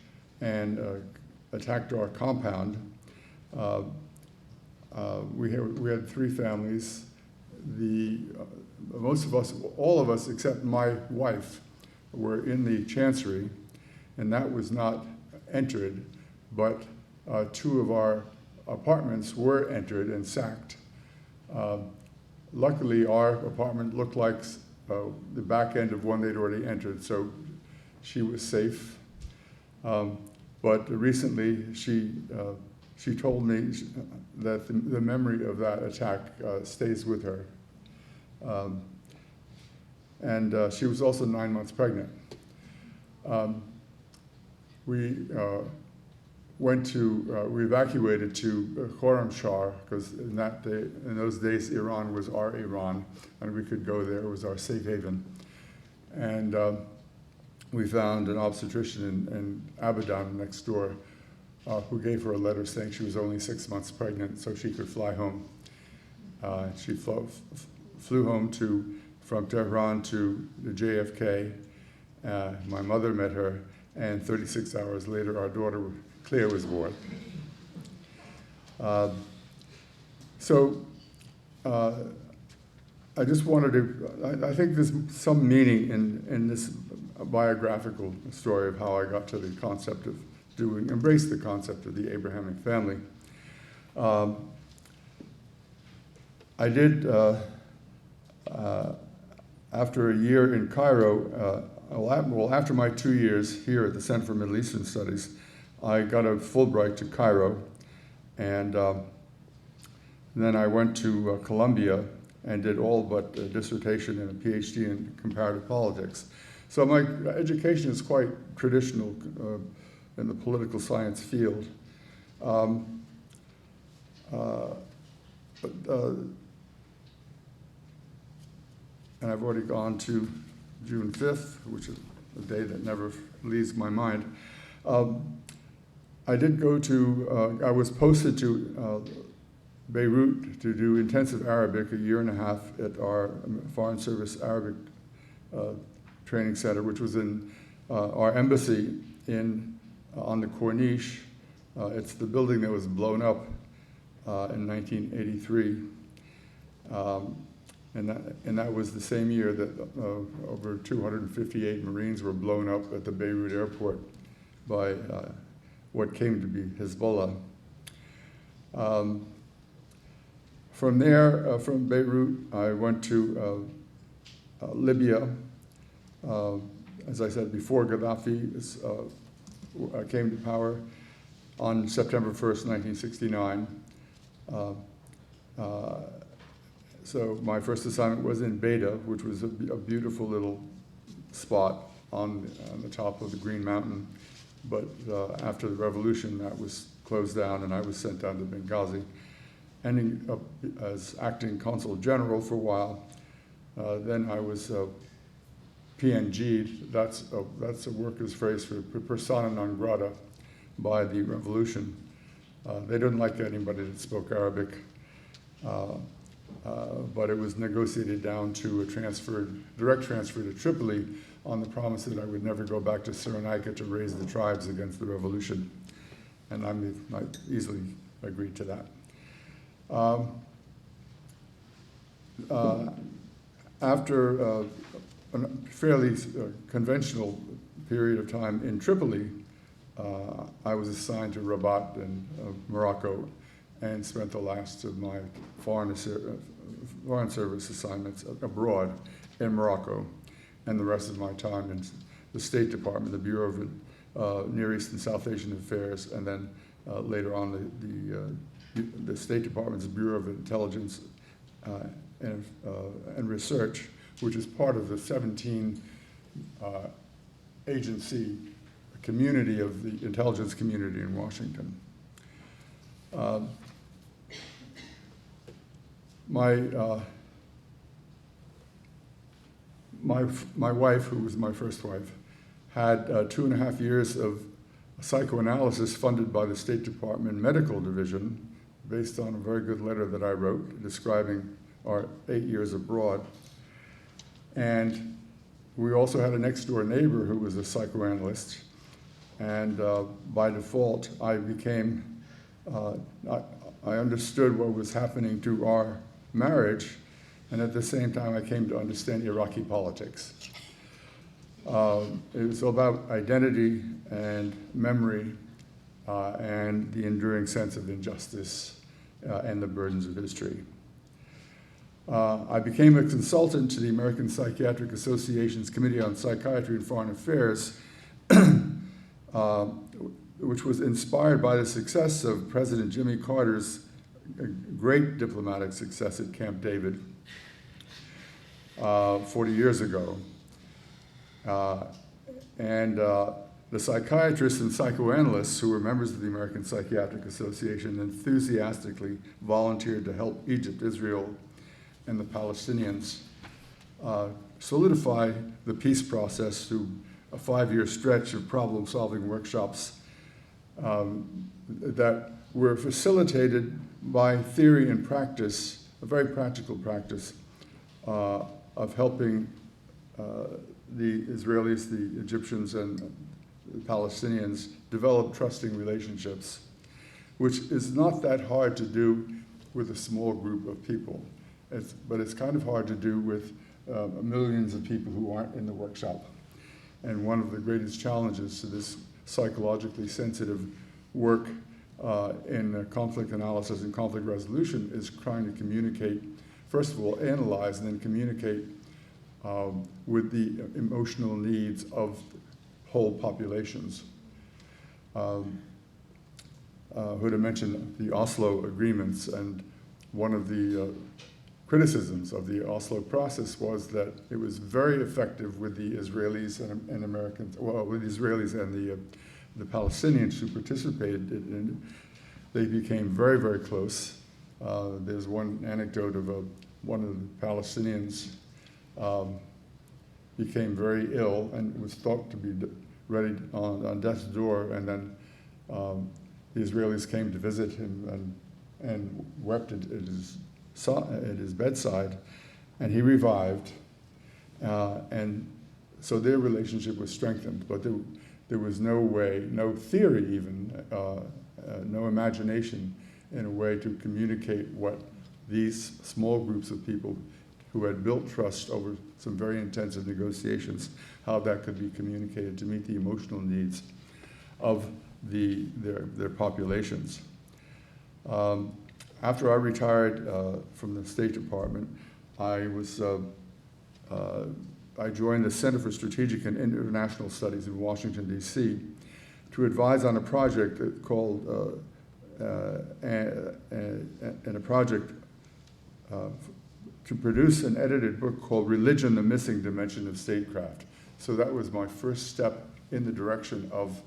and attacked our compound. We had 3 families. Most of us, all of us except my wife, were in the chancery, and that was not entered, but 2 of our apartments were entered and sacked. Luckily, our apartment looked like the back end of one they'd already entered, so she was safe. But recently, she told me that the memory of that attack stays with her. She was also 9 months pregnant. We evacuated to Khorramshahr because in those days Iran was our Iran, and we could go there. It was our safe haven. And we found an obstetrician in Abadan next door who gave her a letter saying she was only 6 months pregnant, so she could fly home. She flew home from Tehran to the JFK, My mother met her, and 36 hours later, our daughter, Claire, was born. I just wanted to, I think there's some meaning in this biographical story of how I got to the concept of embrace the concept of the Abrahamic family. I did, after a year in Cairo, after my 2 years here at the Center for Middle Eastern Studies, I got a Fulbright to Cairo, and then I went to Columbia and did all but a dissertation and a PhD in comparative politics. So my education is quite traditional in the political science field. And I've already gone to June 5th, which is a day that never leaves my mind. I did go to, I was posted to Beirut to do intensive Arabic a year and a half at our Foreign Service Arabic Training Center, which was in our embassy on the Corniche. It's the building that was blown up in 1983. And that was the same year that over 258 Marines were blown up at the Beirut airport by what came to be Hezbollah. From there, from Beirut, I went to Libya. As I said before, Gaddafi came to power on September 1st, 1969. So my first assignment was in Beta, which was a beautiful little spot on the top of the Green Mountain. But after the revolution, that was closed down, and I was sent down to Benghazi, ending up as acting consul general for a while. Then I was PNG'd. That's a worker's phrase for persona non grata by the revolution. They didn't like anybody that spoke Arabic. But it was negotiated down to a direct transfer to Tripoli on the promise that I would never go back to Cyrenaica to raise the tribes against the revolution. And I easily agreed to that. After a fairly conventional period of time in Tripoli, I was assigned to Rabat in Morocco and spent the last of my foreign service assignments abroad in Morocco, and the rest of my time in the State Department, the Bureau of Near East and South Asian Affairs, and then later on the State Department's Bureau of Intelligence and Research, which is part of the 17 agency community of the intelligence community in Washington. My wife, who was my first wife, had 2.5 years of psychoanalysis funded by the State Department Medical Division, based on a very good letter that I wrote describing our 8 years abroad. And we also had a next-door neighbor who was a psychoanalyst, and by default, I understood what was happening to our marriage, and at the same time, I came to understand Iraqi politics. It was about identity and memory and the enduring sense of injustice and the burdens of history. I became a consultant to the American Psychiatric Association's Committee on Psychiatry and Foreign Affairs, which was inspired by the success of President Jimmy Carter's great diplomatic success at Camp David 40 years ago. The psychiatrists and psychoanalysts who were members of the American Psychiatric Association enthusiastically volunteered to help Egypt, Israel, and the Palestinians solidify the peace process through a 5-year stretch of problem-solving workshops that were facilitated by theory and practice, a very practical practice of helping the Israelis, the Egyptians, and the Palestinians developed trusting relationships, which is not that hard to do with a small group of people. But it's kind of hard to do with millions of people who aren't in the workshop. And one of the greatest challenges to this psychologically sensitive work in conflict analysis and conflict resolution is trying to communicate, first of all, analyze and then communicate with the emotional needs of whole populations. Huda mentioned the Oslo agreements, and one of the criticisms of the Oslo process was that it was very effective with the Israelis and Americans, well, with the Israelis and the Palestinians who participated in it. They became very, very close. There's one anecdote of one of the Palestinians became very ill and was thought to be ready on death's door, and then the Israelis came to visit him and wept at his bedside, and he revived, and so their relationship was strengthened. But there was no way, no theory even, no imagination in a way to communicate what these small groups of people who had built trust over some very intensive negotiations, how that could be communicated to meet the emotional needs of their populations. After I retired from the State Department, I joined the Center for Strategic and International Studies in Washington, D.C. to advise on a project called, to produce an edited book called Religion, the Missing Dimension of Statecraft. So that was my first step in the direction of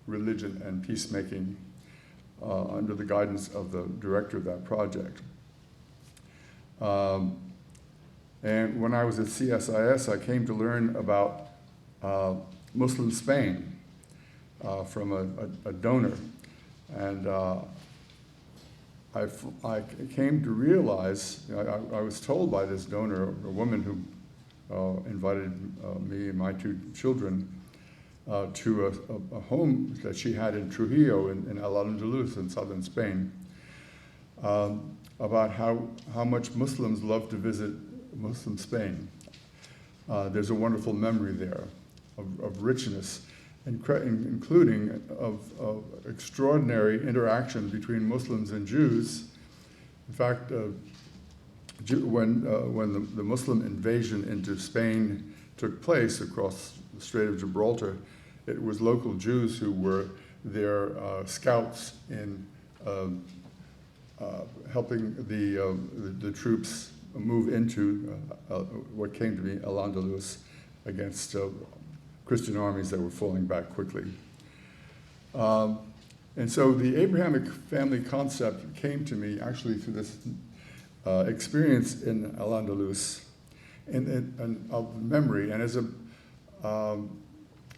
religion and peacemaking under the guidance of the director of that project. And when I was at CSIS, I came to learn about Muslim Spain from a donor. And I came to realize, I was told by this donor, a woman who invited me and my two children to a home that she had in Trujillo in Al-Andalus in southern Spain, about how much Muslims love to visit Muslim Spain. There's a wonderful memory there of richness, including of extraordinary interaction between Muslims and Jews. In fact, when the Muslim invasion into Spain took place across the Strait of Gibraltar, it was local Jews who were their scouts in helping the troops move into what came to be Al-Andalus against Christian armies that were falling back quickly. And so the Abrahamic family concept came to me actually through this experience in Al-Andalus and of memory, and as a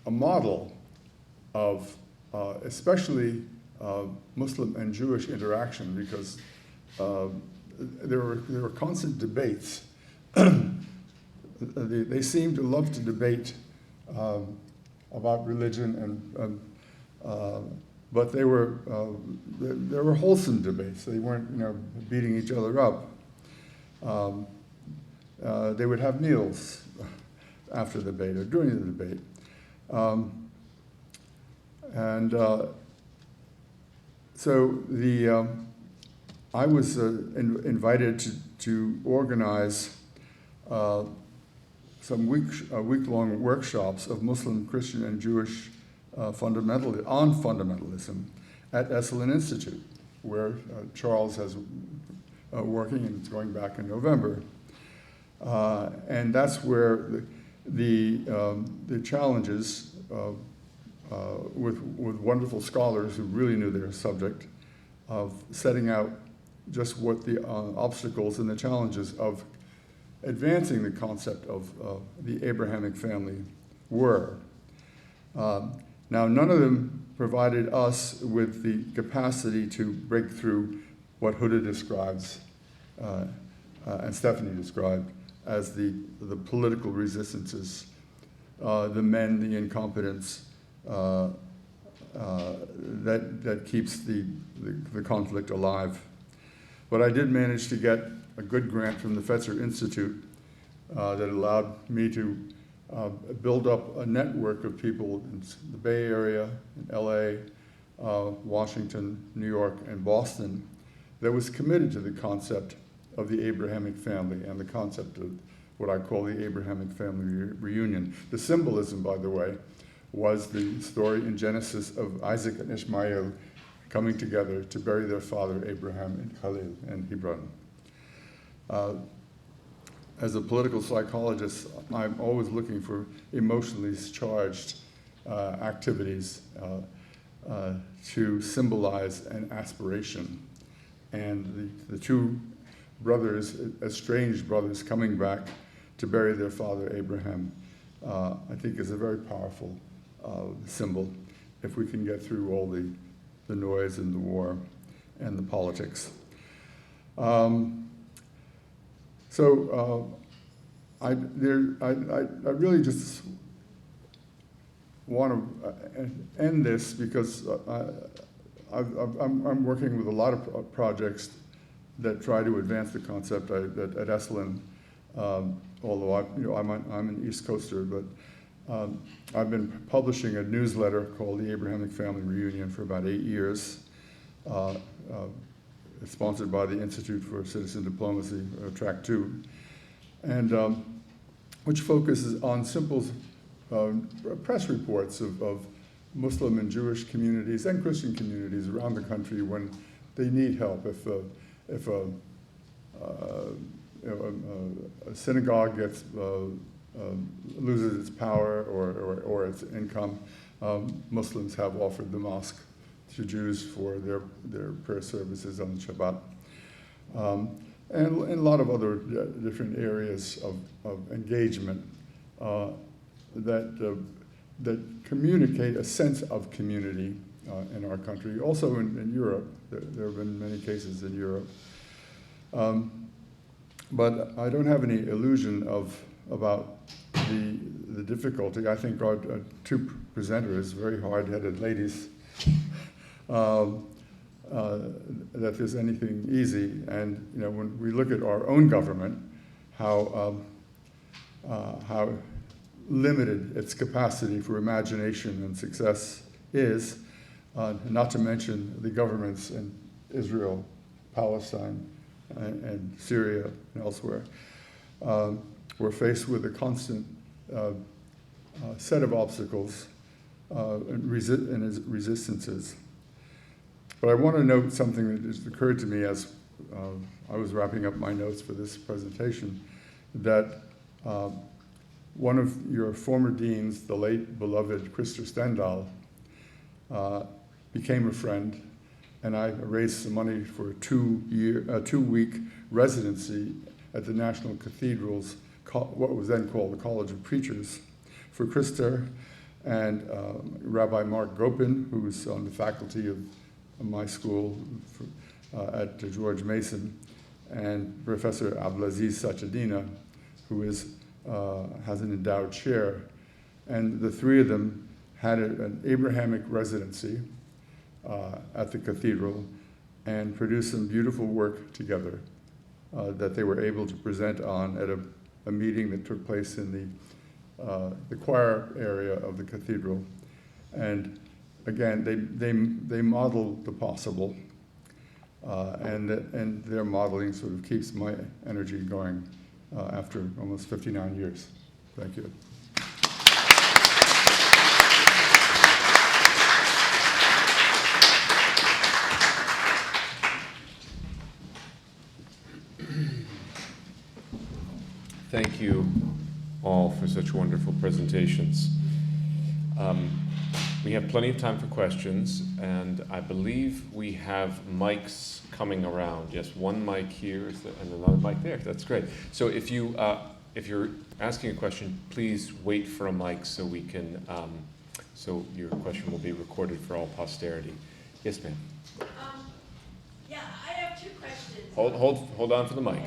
model of especially Muslim and Jewish interaction, because there were constant debates. They seemed to love to debate about religion, but they were wholesome debates. They weren't, beating each other up. They would have meals after the debate or during the debate, so I was invited to organize some week-long workshops of Muslim, Christian, and Jewish fundamentalism at Esalen Institute, where Charles has working, and it's going back in November. And that's where the challenges with wonderful scholars who really knew their subject, of setting out just what the obstacles and the challenges of advancing the concept of the Abrahamic family were. Now, none of them provided us with the capacity to break through what Huda describes and Stephanie described as the political resistances the men, the incompetence that keeps the conflict alive. But I did manage to get a good grant from the Fetzer Institute that allowed me to build up a network of people in the Bay Area, in LA, Washington, New York, and Boston that was committed to the concept of the Abrahamic family and the concept of what I call the Abrahamic family reunion. The symbolism, by the way, was the story in Genesis of Isaac and Ishmael coming together to bury their father Abraham in Khalil and Hebron. As a political psychologist, I'm always looking for emotionally charged activities to symbolize an aspiration. And the two brothers, estranged brothers, coming back to bury their father Abraham, I think is a very powerful symbol if we can get through all the noise and the war and the politics. I really just want to end this because I'm working with a lot of projects that try to advance the concept at Esalen. Although I'm an East Coaster, but I've been publishing a newsletter called the Abrahamic Family Reunion for about 8 years. It's sponsored by the Institute for Citizen Diplomacy, Track 2, and which focuses on simple press reports of Muslim and Jewish communities and Christian communities around the country when they need help. If a synagogue loses its power or its income, Muslims have offered the mosque to Jews for their prayer services on Shabbat. And a lot of other different areas of engagement that communicate a sense of community in our country. Also in Europe, there have been many cases in Europe. But I don't have any illusion about the difficulty. I think our two presenters, very hard-headed ladies, that there's anything easy. And when we look at our own government, how limited its capacity for imagination and success is, not to mention the governments in Israel, Palestine, and Syria and elsewhere. We're faced with a constant set of obstacles and resistances. But I want to note something that just occurred to me as I was wrapping up my notes for this presentation, that one of your former deans, the late beloved Christer Stendahl, became a friend, and I raised some money for a 2-week residency at the National Cathedral's, what was then called the College of Preachers, for Christer and Rabbi Mark Gopin, who was on the faculty of my school at George Mason, and Professor Abdulaziz Sachedina, who has an endowed chair. And the three of them had an Abrahamic residency at the cathedral and produced some beautiful work together that they were able to present on at a meeting that took place in the choir area of the cathedral. And again, they modeled the possible, and their modeling sort of keeps my energy going after almost 59 years. Thank you. Thank you all for such wonderful presentations. We have plenty of time for questions, and I believe we have mics coming around. Yes, one mic here and another mic there. That's great. So if you're asking a question, please wait for a mic so we can, so your question will be recorded for all posterity. Yes, ma'am. Yeah, I have two questions. Hold on for the mic.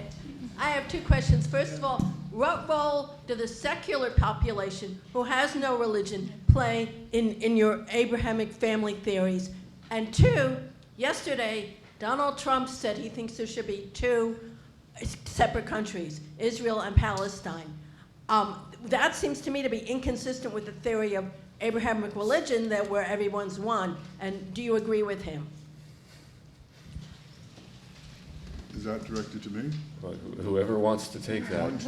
I have two questions. First of all, what role do the secular population who has no religion play in your Abrahamic family theories? And two, yesterday, Donald Trump said he thinks there should be two separate countries, Israel and Palestine. That seems to me to be inconsistent with the theory of Abrahamic religion that where everyone's one. And do you agree with him? Is that directed to me? Well, whoever wants to take that. Why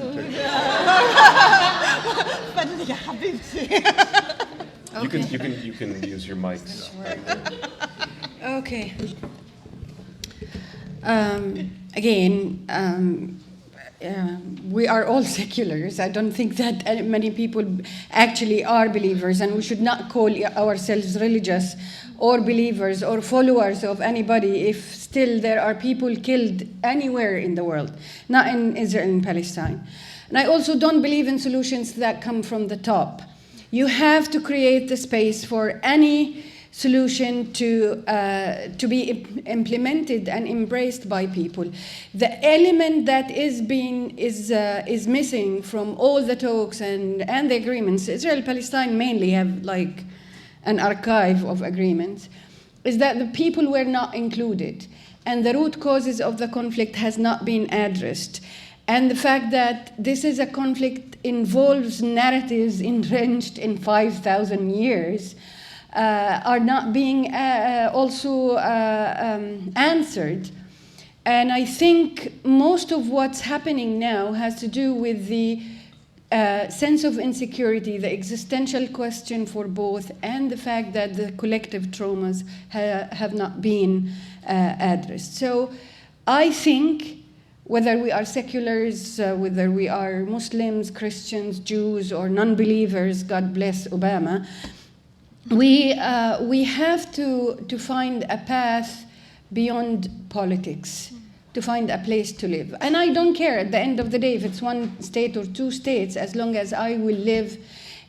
don't you take that? You can use your mics. Okay. Again, we are all seculars. I don't think that many people actually are believers, and we should not call ourselves religious or believers or followers of anybody if still there are people killed anywhere in the world, not in Israel and Palestine. And I also don't believe in solutions that come from the top. You have to create the space for any solution to be implemented and embraced by people. The element that is missing from all the talks and the agreements, Israel and Palestine mainly have like an archive of agreements, is that the people were not included, and the root causes of the conflict has not been addressed. And the fact that this is a conflict involves narratives entrenched in 5,000 years are not being also answered. And I think most of what's happening now has to do with the sense of insecurity, the existential question for both, and the fact that the collective traumas have not been addressed. So I think whether we are seculars, whether we are Muslims, Christians, Jews, or non-believers, God bless Obama, we have to find a path beyond politics, to find a place to live. And I don't care at the end of the day if it's one state or two states, as long as I will live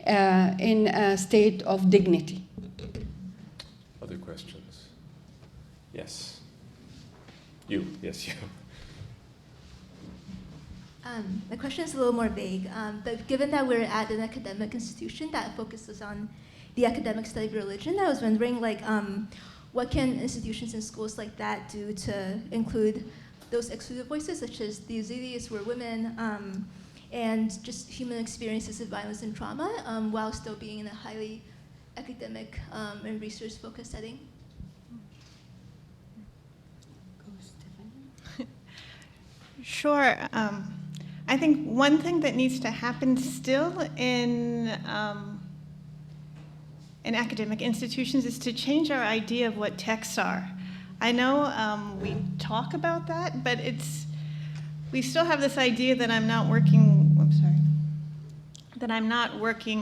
in a state of dignity. Other questions? Yes. You. Yes, you. The question is a little more vague, but given that we're at an academic institution that focuses on the academic study of religion, I was wondering, like, what can institutions and schools like that do to include those excluded voices, such as the Yazidis, who are women, and just human experiences of violence and trauma, while still being in a highly academic and research-focused setting? Sure. I think one thing that needs to happen still in academic institutions is to change our idea of what texts are. I know we talk about that, but we still have this idea that I'm not working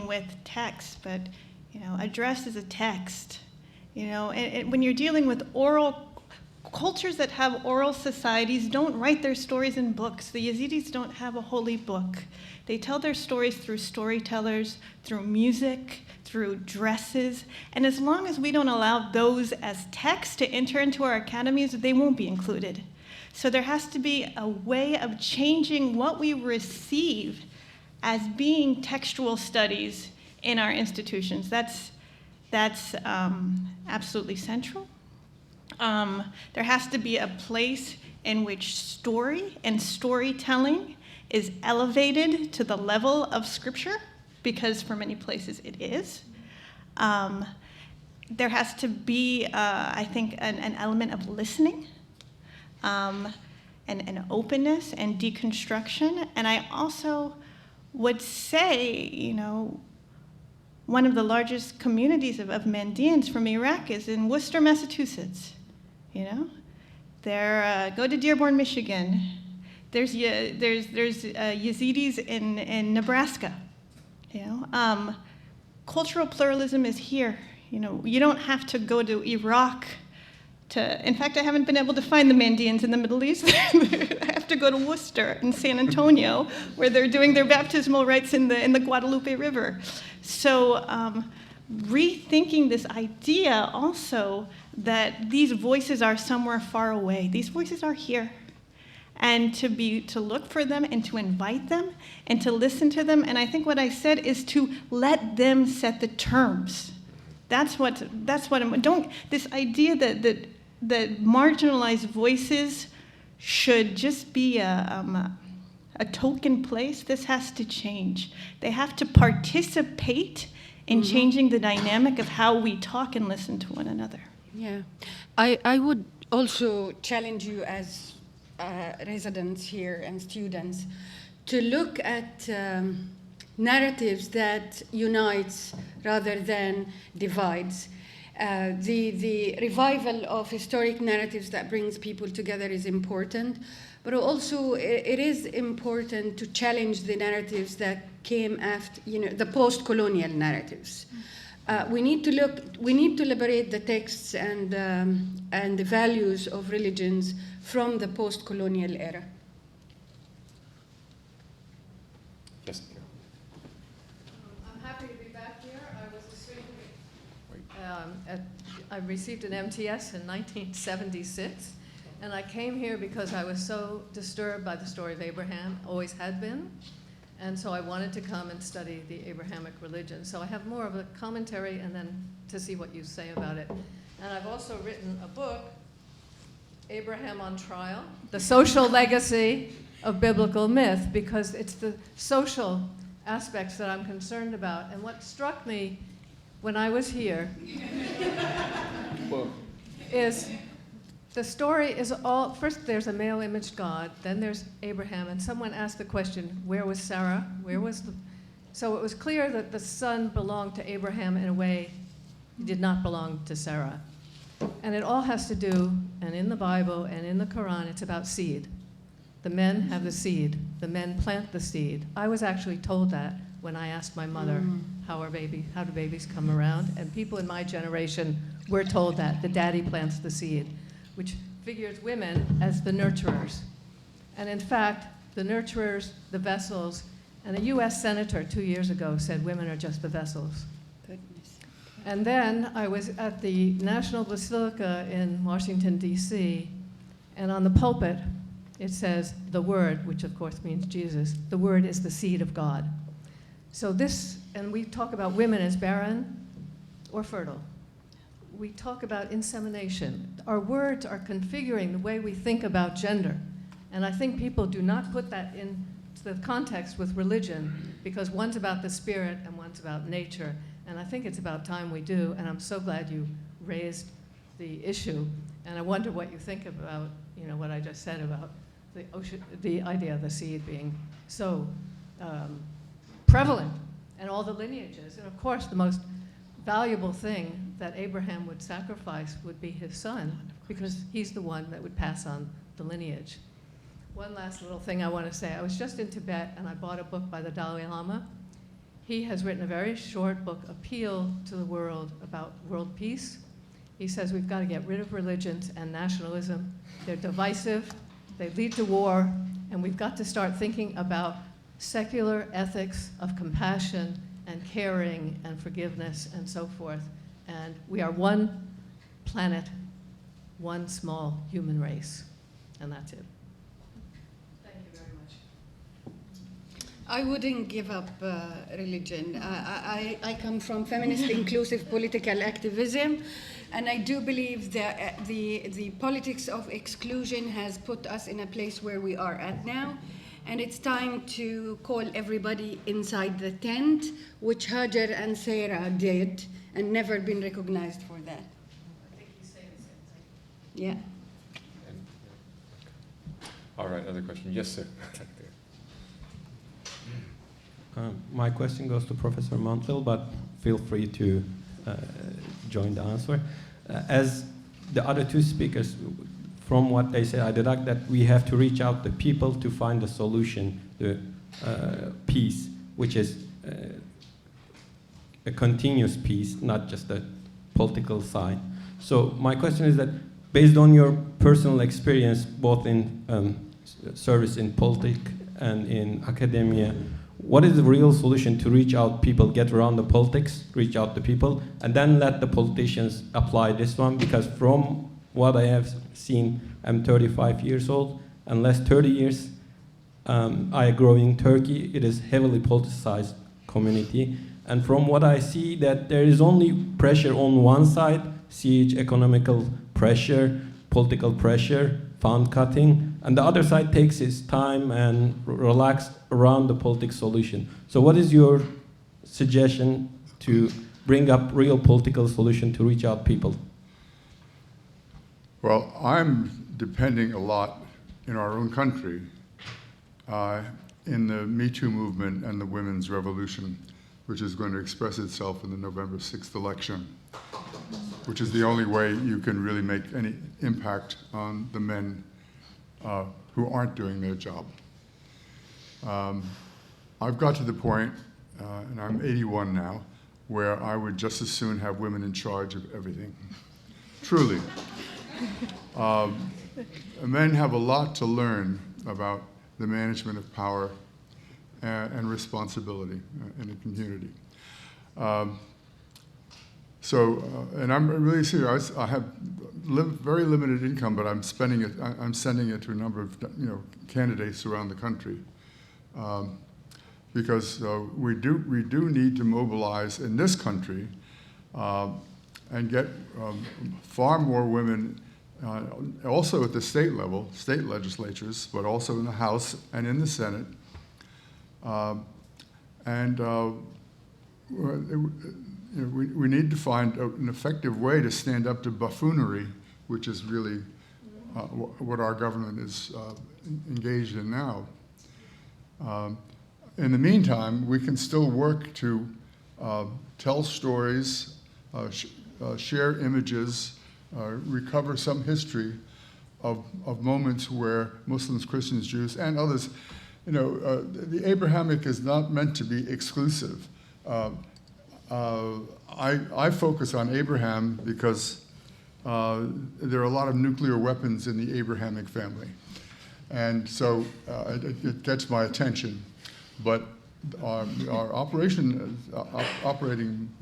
with text, but a dress is a text, and when you're dealing with oral cultures that have oral societies don't write their stories in books. The Yazidis don't have a holy book. They tell their stories through storytellers, through music, through dresses, and as long as we don't allow those as text to enter into our academies, they won't be included. So there has to be a way of changing what we receive as being textual studies in our institutions. That's absolutely central. There has to be a place in which story and storytelling is elevated to the level of scripture, because for many places it is. There has to be, I think, an element of listening, and openness and deconstruction. And I also would say, one of the largest communities of Mandeans from Iraq is in Worcester, Massachusetts. Go to Dearborn, Michigan. There's Yazidis in Nebraska. Cultural pluralism is here. You don't have to go to Iraq in fact, I haven't been able to find the Mandeans in the Middle East. I have to go to Worcester and San Antonio, where they're doing their baptismal rites in the Guadalupe River. So rethinking this idea also that these voices are somewhere far away. These voices are here. and to look for them and to invite them and to listen to them. And I think what I said is to let them set the terms. That's what this idea that marginalized voices should just be a token place. This has to change. They have to participate in changing the dynamic of how we talk and listen to one another. Yeah, I would also challenge you as residents here and students to look at narratives that unites rather than divides. The revival of historic narratives that brings people together is important, but also it is important to challenge the narratives that came after, the post-colonial narratives. We need to liberate the texts and the values of religions from the post-colonial era. Yes. I'm happy to be back here. I was a student. I received an MTS in 1976, and I came here because I was so disturbed by the story of Abraham, always had been. And so I wanted to come and study the Abrahamic religions. So I have more of a commentary and then to see what you say about it. And I've also written a book, Abraham on Trial, The Social Legacy of Biblical Myth, because it's the social aspects that I'm concerned about. And what struck me when I was here is the story is all, first there's a male imaged God, then there's Abraham, and someone asked the question, where was Sarah? So it was clear that the son belonged to Abraham in a way he did not belong to Sarah. And it all has to do, and in the Bible and in the Quran, it's about seed. The men have the seed. The men plant the seed. I was actually told that when I asked my mother, how do babies come around? And people in my generation were told that, the daddy plants the seed, which figures women as the nurturers. And in fact, the nurturers, the vessels, and a US senator 2 years ago said women are just the vessels. Goodness. And then I was at the National Basilica in Washington, D.C., and on the pulpit, it says, the Word, which of course means Jesus, the Word is the seed of God. So this, and we talk about women as barren or fertile. We talk about insemination. Our words are configuring the way we think about gender. And I think people do not put that into the context with religion, because one's about the spirit and one's about nature. And I think it's about time we do, and I'm so glad you raised the issue. And I wonder what you think about, what I just said about the idea of the seed being so prevalent, and all the lineages. And of course, the most valuable thing that Abraham would sacrifice would be his son, because he's the one that would pass on the lineage. One last little thing I want to say. I was just in Tibet, and I bought a book by the Dalai Lama. He has written a very short book, Appeal to the World, about world peace. He says we've got to get rid of religions and nationalism. They're divisive, they lead to war, and we've got to start thinking about secular ethics of compassion and caring and forgiveness and so forth. And we are one planet, one small human race. And that's it. Thank you very much. I wouldn't give up religion. I come from feminist inclusive political activism, and I do believe that the politics of exclusion has put us in a place where we are at now. And it's time to call everybody inside the tent, which Hajar and Sarah did, and never been recognized for that. I think he's saying the same thing. Yeah. All right, other question? Yes, sir. My question goes to Professor Montville, but feel free to join the answer. As the other two speakers, from what they say, I deduct that we have to reach out to people to find a solution, the peace, which is a continuous peace, not just a political side. So my question is that, based on your personal experience, both in service in politics and in academia, what is the real solution to reach out people, get around the politics, reach out to people, and then let the politicians apply this one? Because from what I have seen, I'm 35 years old, And last 30 years, I grow in Turkey. It is heavily politicized community. And from what I see, that there is only pressure on one side, siege, economical pressure, political pressure, fund cutting, and the other side takes its time and relax around the political solution. So what is your suggestion to bring up real political solution to reach out people? Well, I'm depending a lot in our own country in the Me Too movement and the women's revolution, which is going to express itself in the November 6th election, which is the only way you can really make any impact on the men who aren't doing their job. I've got to the point, and I'm 81 now, where I would just as soon have women in charge of everything. Truly. Men have a lot to learn about the management of power and responsibility in a community. And I'm really serious. I have very limited income, but I'm spending it. I'm sending it to a number of candidates around the country, because we do need to mobilize in this country and get far more women, also at the state level, state legislatures, but also in the House and in the Senate. We need to find an effective way to stand up to buffoonery, which is really what our government is engaged in now. In the meantime, we can still work to tell stories, share images, recover some history of moments where Muslims, Christians, Jews, and others, the Abrahamic is not meant to be exclusive. I focus on Abraham because there are a lot of nuclear weapons in the Abrahamic family. And so it gets my attention. But our operating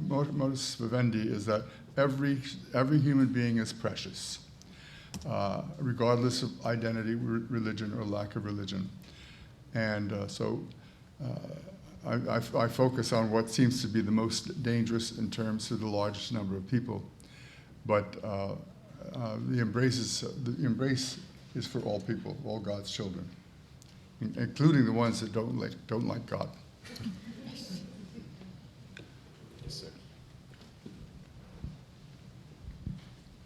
modus vivendi is that every human being is precious, regardless of identity, religion, or lack of religion. And I focus on what seems to be the most dangerous in terms of the largest number of people. But the embrace is for all people, all God's children, including the ones that don't like God. Yes, sir.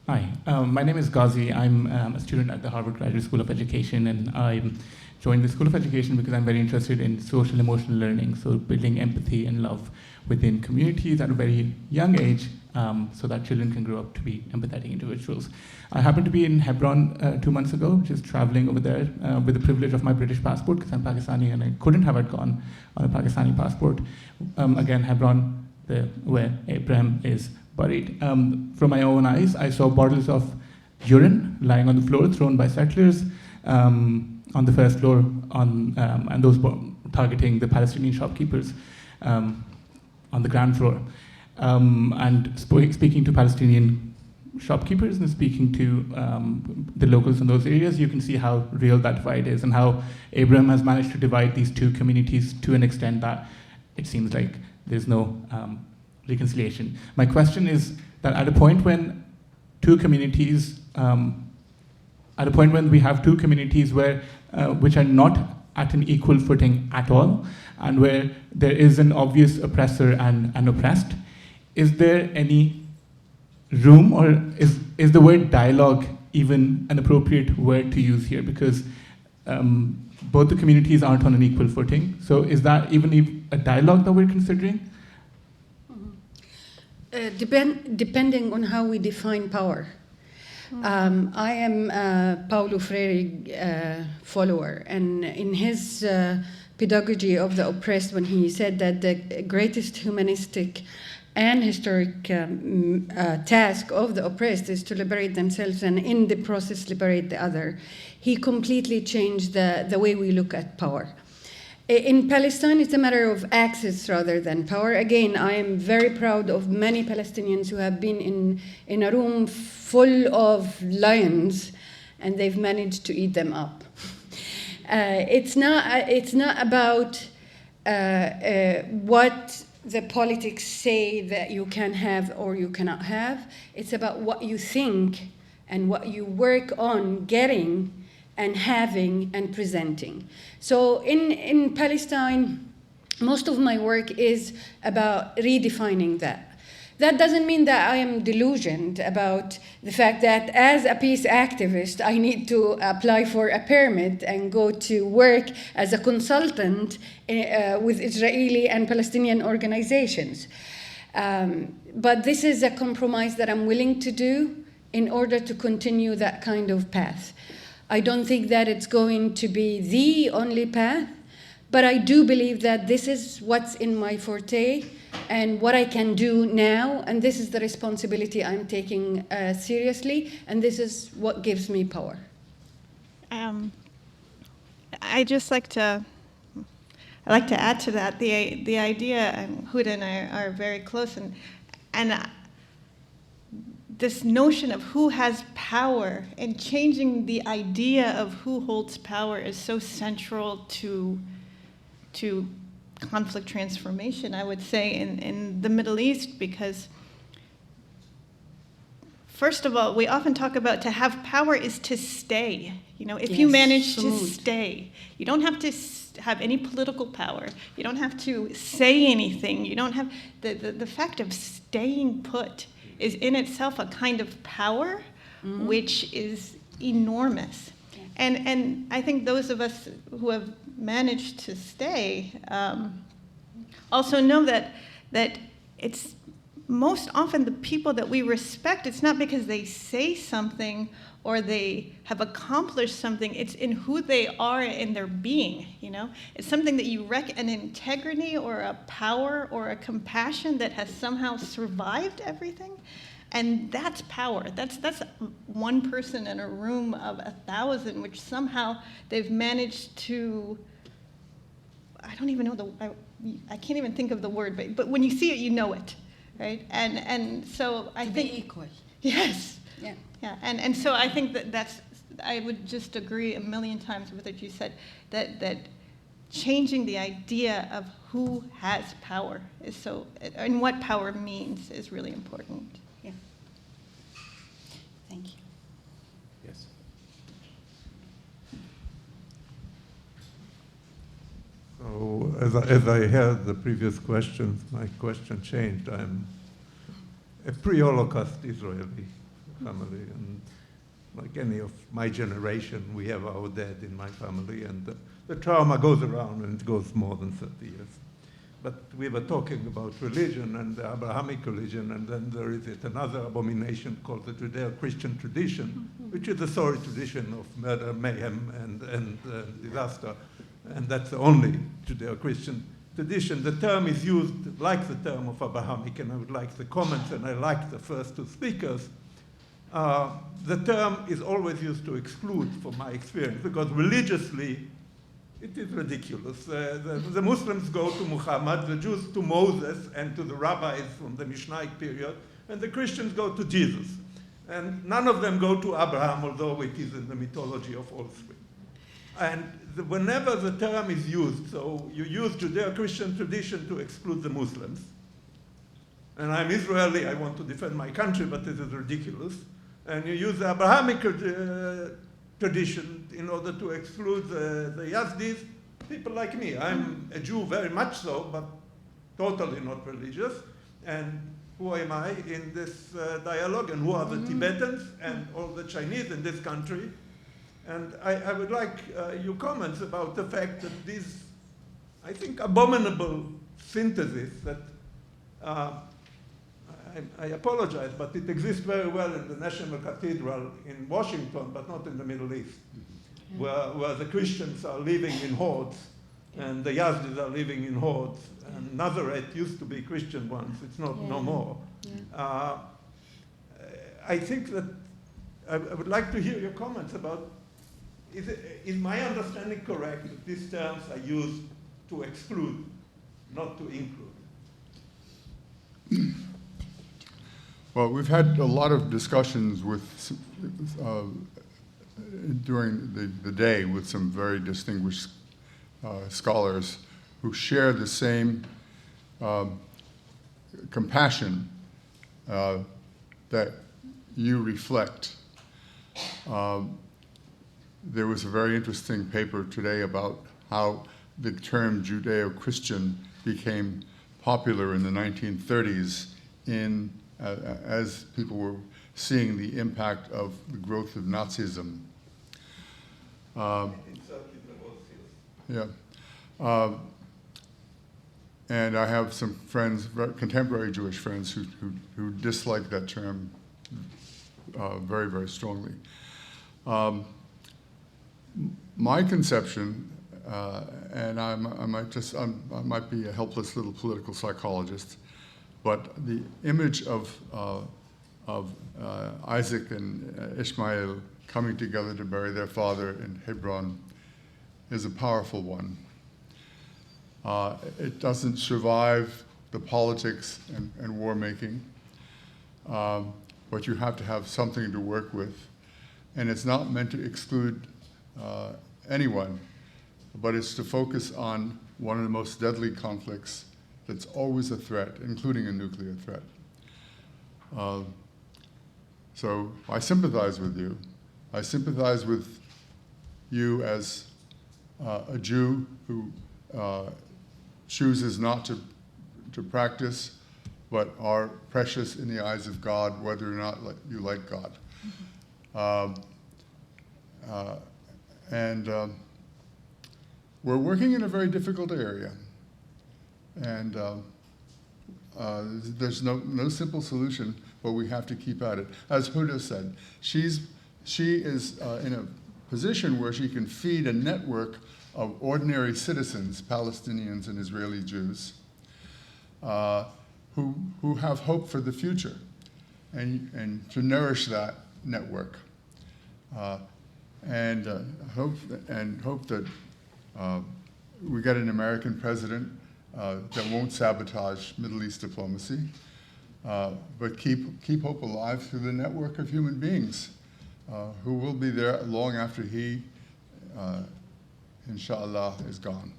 Hi, my name is Ghazi. I'm a student at the Harvard Graduate School of Education, and I joined the School of Education because I'm very interested in social emotional learning, so building empathy and love within communities at a very young age, so that children can grow up to be empathetic individuals. I happened to be in Hebron 2 months ago, just traveling over there with the privilege of my British passport, because I'm Pakistani and I couldn't have gone on a Pakistani passport. Again, Hebron, where Abraham is buried. From my own eyes, I saw bottles of urine lying on the floor, thrown by settlers on the first floor, and those targeting the Palestinian shopkeepers on the ground floor. And speaking to Palestinian shopkeepers and speaking to the locals in those areas, you can see how real that divide is and how Abraham has managed to divide these two communities to an extent that it seems like there's no reconciliation. My question is that at a point when we have two communities where which are not at an equal footing at all, and where there is an obvious oppressor and an oppressed, is there any room, or is the word dialogue even an appropriate word to use here? Because both the communities aren't on an equal footing. So is that even a dialogue that we're considering? Depending on how we define power. I am a Paulo Freire follower, and in his pedagogy of the oppressed, when he said that the greatest humanistic and historic task of the oppressed is to liberate themselves and in the process liberate the other, he completely changed the way we look at power. In Palestine, it's a matter of access rather than power. Again, I am very proud of many Palestinians who have been in a room full of lions, and they've managed to eat them up. It's not about what the politics say that you can have or you cannot have. It's about what you think and what you work on getting and having and presenting. So in Palestine, most of my work is about redefining that. That doesn't mean that I am delusioned about the fact that as a peace activist, I need to apply for a permit and go to work as a consultant with Israeli and Palestinian organizations. But this is a compromise that I'm willing to do in order to continue that kind of path. I don't think that it's going to be the only path, but I do believe that this is what's in my forte and what I can do now, and this is the responsibility I'm taking seriously, and this is what gives me power. I just like to add to that the idea, and Huda and I are very close, and this notion of who has power and changing the idea of who holds power is so central to conflict transformation, I would say, in the Middle East, because first of all, we often talk about to have power is to stay. You know, if you manage to stay, you don't have to have any political power. You don't have to say anything. You don't have the fact of staying put is in itself a kind of power, which is enormous. And I think those of us who have managed to stay also know that it's most often the people that we respect, it's not because they say something or they have accomplished something, it's in who they are in their being, you know? It's something that you an integrity or a power or a compassion that has somehow survived everything. And that's power. That's one person in a room of 1,000, which somehow they've managed to, I don't even know I can't even think of the word, but when you see it, you know it, right? And so I think. To be equal. Yes. Yeah. Yeah. And so I think I would just agree 1,000,000 times with what you said, that changing the idea of who has power is so, and what power means is really important. Yeah. Thank you. Yes. So as I heard the previous questions, my question changed. I'm a pre-Holocaust Israeli family, and like any of my generation, we have our dead in my family, and the trauma goes around and it goes more than 30 years. But we were talking about religion and the Abrahamic religion, and then there is another abomination called the Judeo-Christian tradition, which is a sorry tradition of murder, mayhem, and disaster. And that's the only Judeo-Christian tradition. The term is used like the term of Abrahamic, and I would like the comments, and I like the first two speakers. The term is always used to exclude, from my experience, because religiously, it is ridiculous. The Muslims go to Muhammad, the Jews to Moses and to the rabbis from the Mishnaic period, and the Christians go to Jesus. And none of them go to Abraham, although it is in the mythology of all three. And whenever the term is used, so you use Judeo-Christian tradition to exclude the Muslims. And I'm Israeli, I want to defend my country, but this is ridiculous. And you use the Abrahamic tradition in order to exclude the Yazdis, people like me. I'm a Jew very much so, but totally not religious. And who am I in this dialogue? And who are the Tibetans and all the Chinese in this country? And I would like your comments about the fact that this, I think, abominable synthesis that, I apologize, but it exists very well in the National Cathedral in Washington, but not in the Middle East, where the Christians are living in hordes, and the Yazdis are living in hordes. And Nazareth used to be Christian once, it's not no more. I think that I would like to hear your comments about, is my understanding correct that these terms are used to exclude, not to include? Well, we've had a lot of discussions with during the day with some very distinguished scholars who share the same compassion that you reflect. There was a very interesting paper today about how the term Judeo-Christian became popular in the 1930s as people were seeing the impact of the growth of Nazism. Yeah. And I have some friends, contemporary Jewish friends, who dislike that term very, very strongly. My conception, and I might be a helpless little political psychologist, but the image of Isaac and Ishmael coming together to bury their father in Hebron is a powerful one. It doesn't survive the politics and war making, but you have to have something to work with. And it's not meant to exclude anyone, but it's to focus on one of the most deadly conflicts that's always a threat, including a nuclear threat. So I sympathize with you. I sympathize with you as a Jew who chooses not to practice, but are precious in the eyes of God, whether or not you like God. We're working in a very difficult area, and there's no simple solution, but we have to keep at it. As Huda said, she is in a position where she can feed a network of ordinary citizens, Palestinians and Israeli Jews, who have hope for the future, and to nourish that network, and hope that we get an American president that won't sabotage Middle East diplomacy, but keep hope alive through the network of human beings who will be there long after he, inshallah, is gone.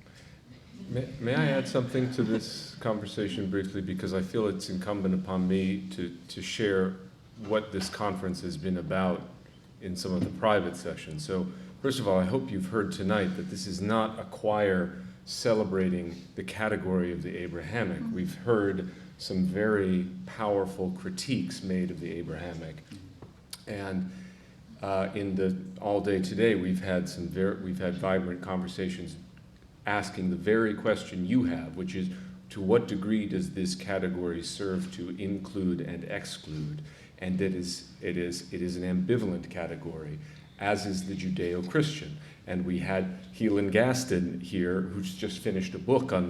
May I add something to this conversation briefly, because I feel it's incumbent upon me to share what this conference has been about in some of the private sessions. So first of all, I hope you've heard tonight that this is not a choir celebrating the category of the Abrahamic. We've heard some very powerful critiques made of the Abrahamic. And in the all day today, we've had vibrant conversations asking the very question you have, which is, to what degree does this category serve to include and exclude? And it is an ambivalent category, as is the Judeo-Christian. And we had Helen Gaston here, who's just finished a book on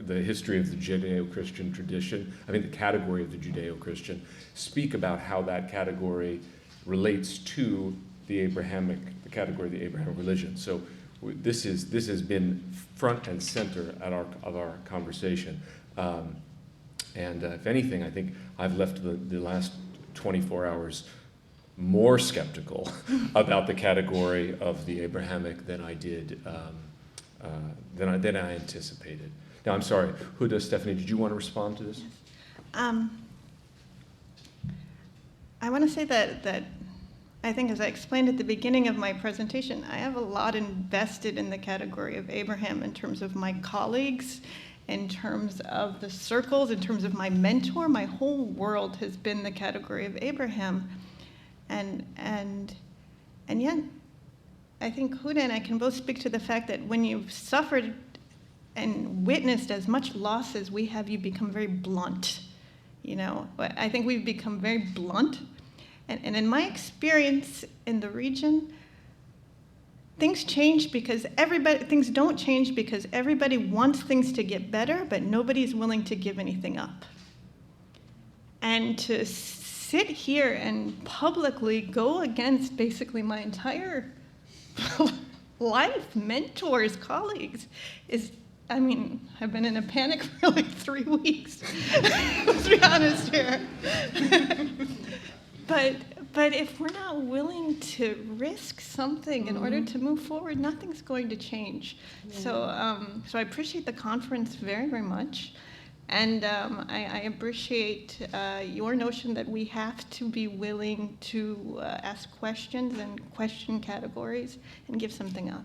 the history of the Judeo-Christian tradition, the category of the Judeo-Christian, speak about how that category relates to the category of the Abrahamic religion. So this has been front and center of our conversation. And if anything, I think I've left the last 24 hours more skeptical about the category of the Abrahamic than I did, than I anticipated. Now, I'm sorry, Huda, Stephanie, did you want to respond to this? I want to say that I think, as I explained at the beginning of my presentation, I have a lot invested in the category of Abraham in terms of my colleagues, in terms of the circles, in terms of my mentor. My whole world has been the category of Abraham. And yet, I think Huda and I can both speak to the fact that when you've suffered and witnessed as much loss as we have, you become very blunt. I think we've become very blunt. And in my experience in the region, things change because things don't change because everybody wants things to get better, but nobody's willing to give anything up. And to sit here and publicly go against basically my entire life, mentors, colleagues, I've been in a panic for like 3 weeks, let's be honest here. But if we're not willing to risk something in order to move forward, nothing's going to change. Yeah. So I appreciate the conference very, very much. And I appreciate your notion that we have to be willing to ask questions and question categories and give something up.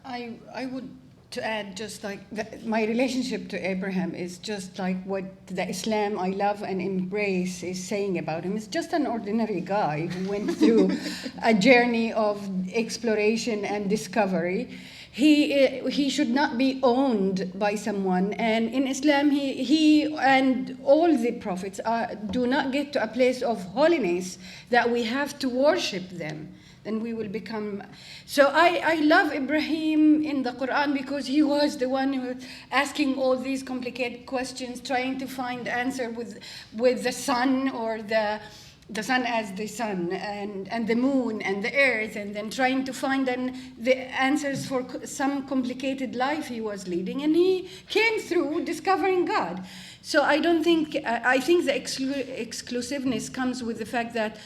I would to add just like my relationship to Abraham is just like what the Islam I love and embrace is saying about him. He's just an ordinary guy who went through a journey of exploration and discovery. He should not be owned by someone, and in Islam he and all the prophets do not get to a place of holiness that we have to worship them. Then we will become. So I love Ibrahim in the Quran because he was the one who was asking all these complicated questions, trying to find answer with the sun or the sun as the sun and the moon and the earth, and then trying to find the answers for some complicated life he was leading, and he came through discovering God. So I think the exclusiveness comes with the fact that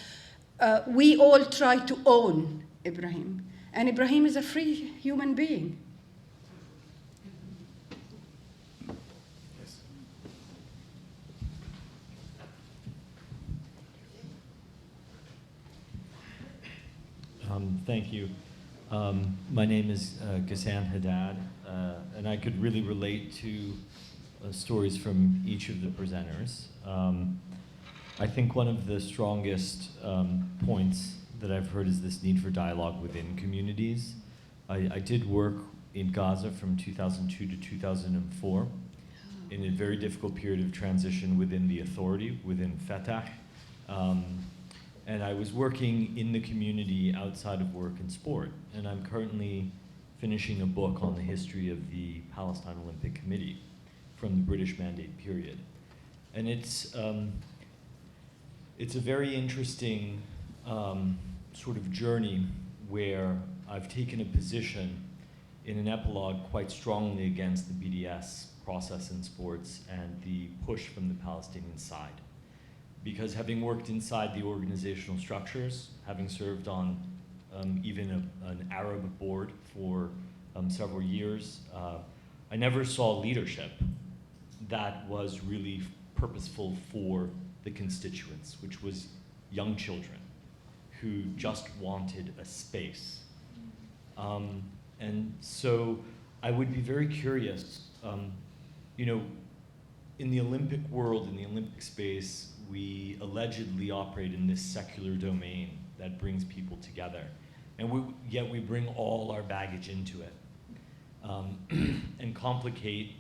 we all try to own Ibrahim, and Ibrahim is a free human being. Thank you. My name is Ghassan Haddad, and I could really relate to stories from each of the presenters. I think one of the strongest points that I've heard is this need for dialogue within communities. I did work in Gaza from 2002 to 2004 in a very difficult period of transition within the authority, within Fatah. And I was working in the community outside of work and sport. And I'm currently finishing a book on the history of the Palestine Olympic Committee from the British Mandate period. And it's a very interesting sort of journey where I've taken a position in an epilogue quite strongly against the BDS process in sports and the push from the Palestinian side. Because having worked inside the organizational structures, having served on even an Arab board for several years, I never saw leadership that was really purposeful for the constituents, which was young children who just wanted a space. And so I would be very curious, in the Olympic world, in the Olympic space, we allegedly operate in this secular domain that brings people together. And yet we bring all our baggage into it and complicate,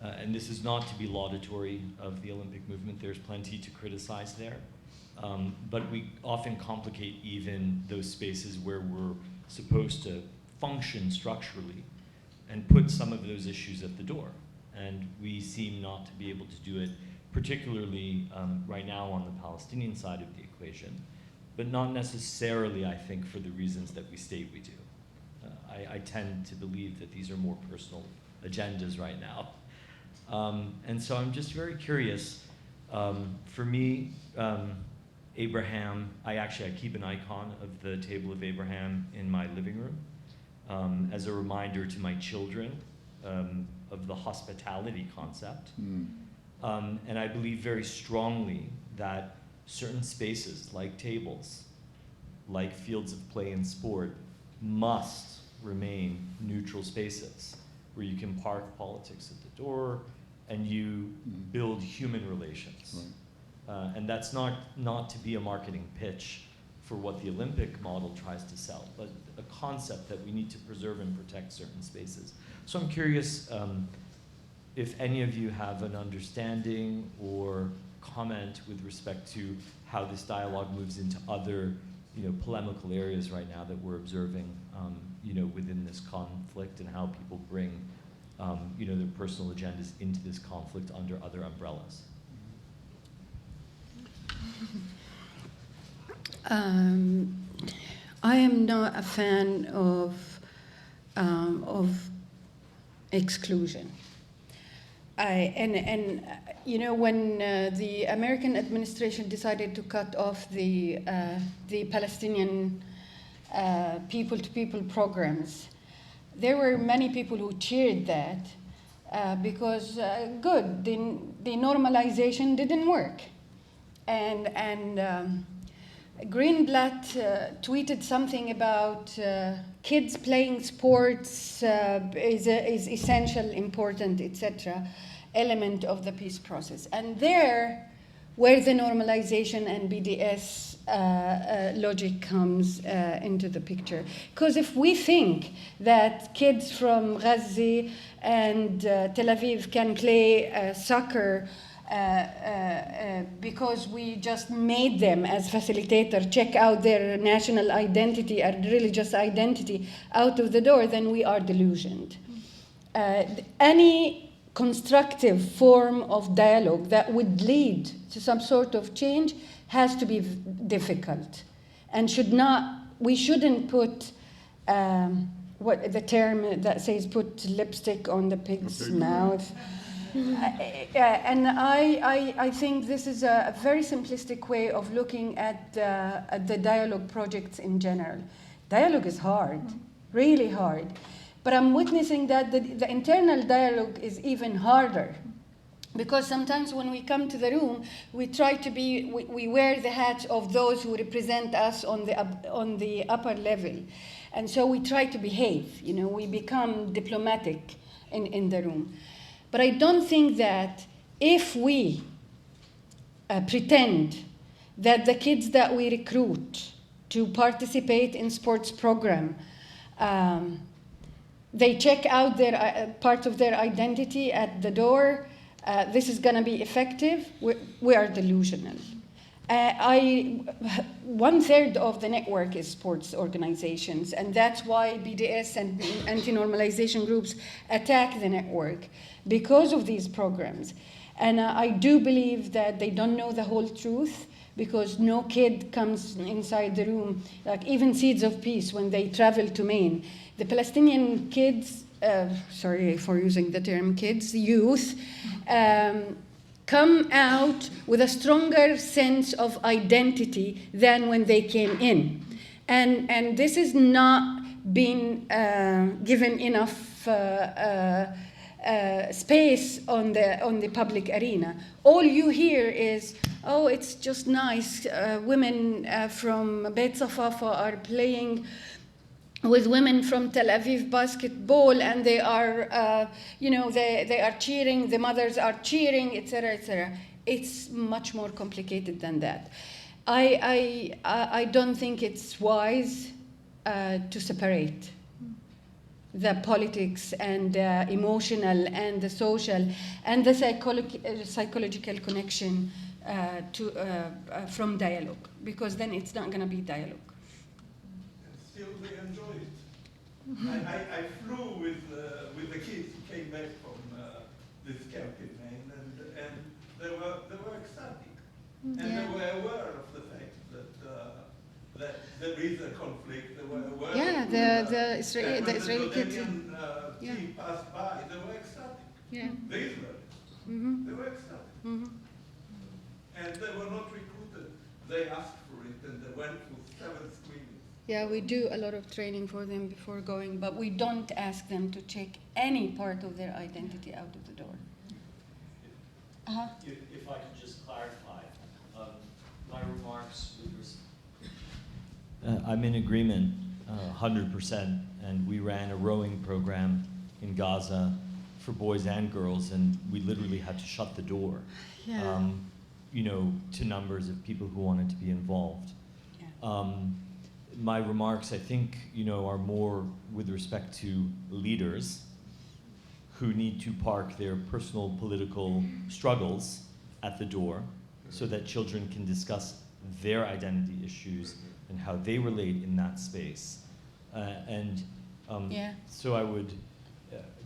and this is not to be laudatory of the Olympic movement, there's plenty to criticize there, but we often complicate even those spaces where we're supposed to function structurally and put some of those issues at the door. And we seem not to be able to do it, particularly right now on the Palestinian side of the equation, but not necessarily, I think, for the reasons that we state we do. I tend to believe that these are more personal agendas right now. And so I'm just very curious. For me, Abraham, I keep an icon of the table of Abraham in my living room as a reminder to my children of the hospitality concept. And I believe very strongly that certain spaces, like tables, like fields of play and sport, must remain neutral spaces where you can park politics at the door and you build human relations. Right. And that's not to be a marketing pitch for what the Olympic model tries to sell, but a concept that we need to preserve and protect certain spaces. So I'm curious if any of you have an understanding or comment with respect to how this dialogue moves into other, polemical areas right now that we're observing, within this conflict, and how people bring, their personal agendas into this conflict under other umbrellas. I am not a fan of exclusion. And you know, when the American administration decided to cut off the Palestinian people-to-people programs, there were many people who cheered that because, good, the normalization didn't work. And Greenblatt tweeted something about kids playing sports is essential, important, etc. element of the peace process. And there, where the normalization and BDS logic comes into the picture. Because if we think that kids from Gaza and Tel Aviv can play soccer because we just made them as facilitator check out their national identity and religious identity out of the door, then we are delusioned. Any constructive form of dialogue that would lead to some sort of change has to be difficult and we shouldn't put what the term that says put lipstick on the pig's mouth. And I think this is a very simplistic way of looking at the dialogue projects in general. Dialogue is hard, really hard. But I'm witnessing that the internal dialogue is even harder. Because sometimes when we come to the room, we try to be, we wear the hat of those who represent us on the upper level. And so we try to behave, you know, we become diplomatic in the room. But I don't think that if we pretend that the kids that we recruit to participate in sports program, they check out their part of their identity at the door, this is going to be effective, we are delusional. 1/3 of the network is sports organizations, and that's why BDS and anti-normalization groups attack the network, because of these programs. And I do believe that they don't know the whole truth, because no kid comes inside the room, like even Seeds of Peace, when they travel to Maine. The Palestinian kids, sorry for using the term kids, youth, come out with a stronger sense of identity than when they came in. And this is not been given enough space on the public arena. All you hear is, oh, it's just nice. Women from Beit Safafa are playing with women from Tel Aviv basketball, and they are, they are cheering, the mothers are cheering, etc., etc. It's much more complicated than that. I don't think it's wise to separate the politics and the emotional and the social and the psychological connection from dialogue, because then it's not going to be dialogue. Still they enjoy it. I flew with the kids who came back from this camp in Maine, and they were ecstatic, and they were aware of the fact that there is a conflict. They were aware. Yeah, the Israeli kids. Team passed by. They were ecstatic. Yeah. The Israelis. They were ecstatic. And they were not recruited. They asked for it, and they went through 7 screenings. Yeah, we do a lot of training for them before going, but we don't ask them to check any part of their identity out of the door. If I could just clarify, my remarks with I'm in agreement 100%, and we ran a rowing program in Gaza for boys and girls, and we literally had to shut the door, to numbers of people who wanted to be involved. Yeah. My remarks, I think, are more with respect to leaders who need to park their personal political struggles at the door so that children can discuss their identity issues and how they relate in that space. So I would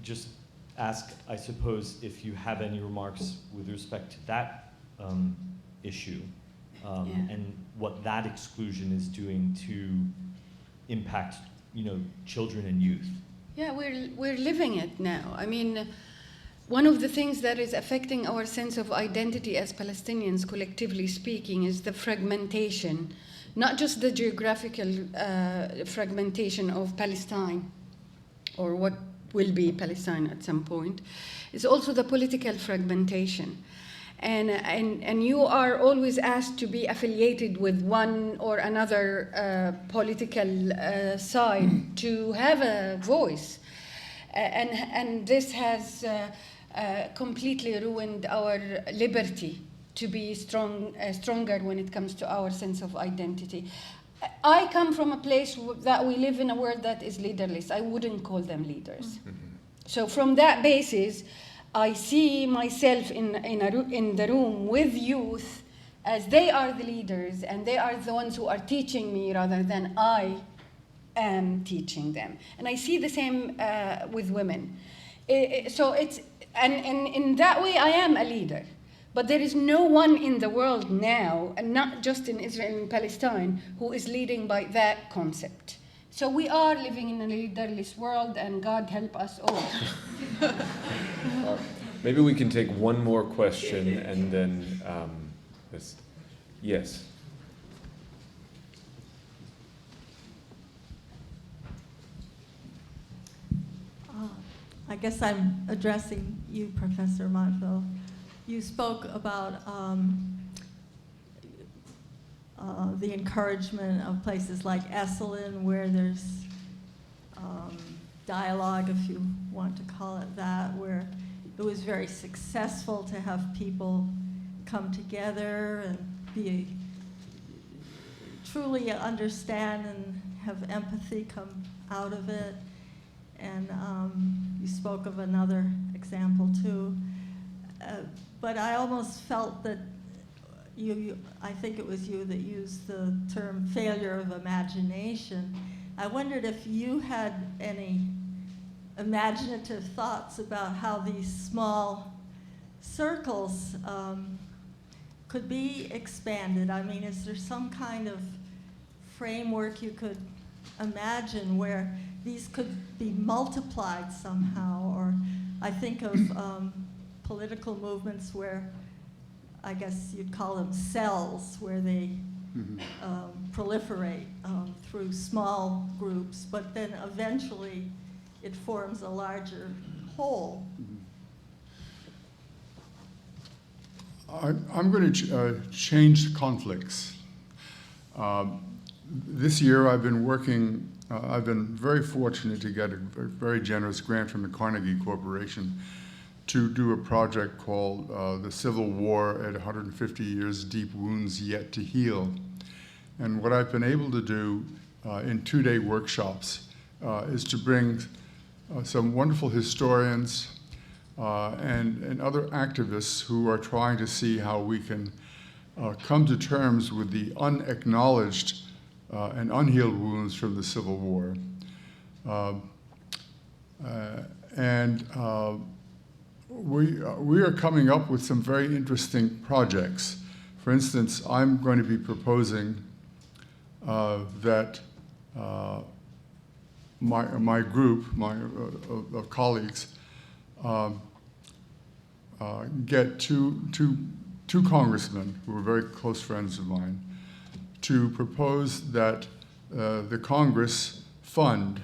just ask, I suppose, if you have any remarks with respect to that issue, and what that exclusion is doing to impact, children and youth. Yeah, we're living it now. I mean, one of the things that is affecting our sense of identity as Palestinians, collectively speaking, is the fragmentation, not just the geographical fragmentation of Palestine, or what will be Palestine at some point. It's also the political fragmentation. And you are always asked to be affiliated with one or another political side to have a voice. And this has completely ruined our liberty to be stronger when it comes to our sense of identity. I come from a place that we live in a world that is leaderless. I wouldn't call them leaders. Mm-hmm. So from that basis, I see myself in the room with youth as they are the leaders and they are the ones who are teaching me rather than I am teaching them. And I see the same with women. So it's, and in that way I am a leader. But there is no one in the world now, and not just in Israel and Palestine, who is leading by that concept. So we are living in a leaderless world, and God help us all. Maybe we can take one more question, and then yes. I guess I'm addressing you, Professor Montville. You spoke about the encouragement of places like Esalen, where there's dialogue, if you want to call it that, where it was very successful to have people come together and be truly understand and have empathy come out of it. And you spoke of another example too. But I almost felt that I think it was you that used the term failure of imagination. I wondered if you had any imaginative thoughts about how these small circles could be expanded. I mean, is there some kind of framework you could imagine where these could be multiplied somehow? Or I think of political movements where I guess you'd call them cells, where they proliferate through small groups, but then eventually it forms a larger whole. I'm going to change conflicts. This year I've been working, I've been very fortunate to get a very generous grant from the Carnegie Corporation to do a project called The Civil War at 150 Years, Deep Wounds Yet to Heal. And what I've been able to do in 2-day workshops is to bring some wonderful historians and other activists who are trying to see how we can come to terms with the unacknowledged and unhealed wounds from the Civil War. We are coming up with some very interesting projects. For instance, I'm going to be proposing that my group, of colleagues, get two congressmen who are very close friends of mine to propose that the Congress fund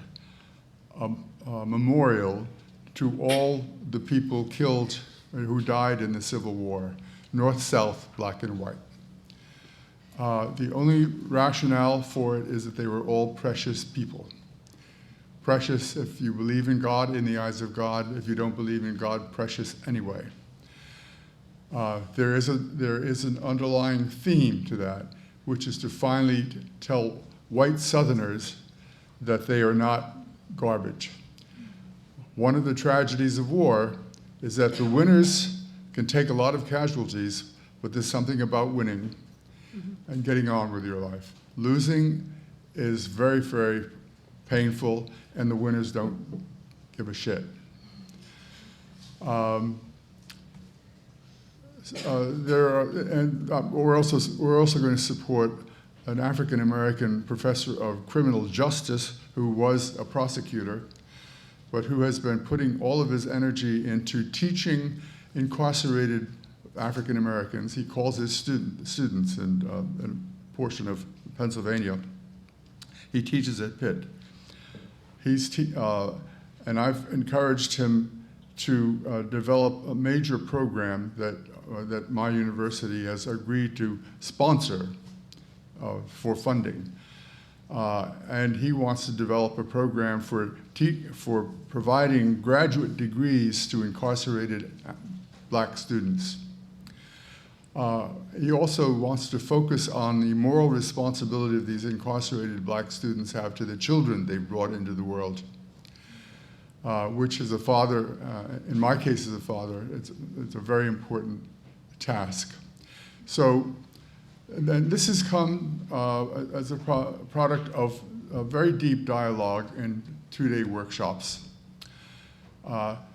a memorial to all the people killed who died in the Civil War, North, South, black and white. The only rationale for it is that they were all precious people. Precious if you believe in God, in the eyes of God. If you don't believe in God, precious anyway. There is an underlying theme to that, which is to finally tell white Southerners that they are not garbage. One of the tragedies of war is that the winners can take a lot of casualties, but there's something about winning and getting on with your life. Losing is very, very painful, and the winners don't give a shit. We're also going to support an African-American professor of criminal justice who was a prosecutor, but who has been putting all of his energy into teaching incarcerated African Americans. He calls his students in a portion of Pennsylvania. He teaches at Pitt. And I've encouraged him to develop a major program that my university has agreed to sponsor for funding. And he wants to develop a program for providing graduate degrees to incarcerated black students. He also wants to focus on the moral responsibility that these incarcerated black students have to the children they've brought into the world, which as a father, in my case as a father, it's a very important task. So then this has come as a product of a very deep dialogue and 2-day workshops.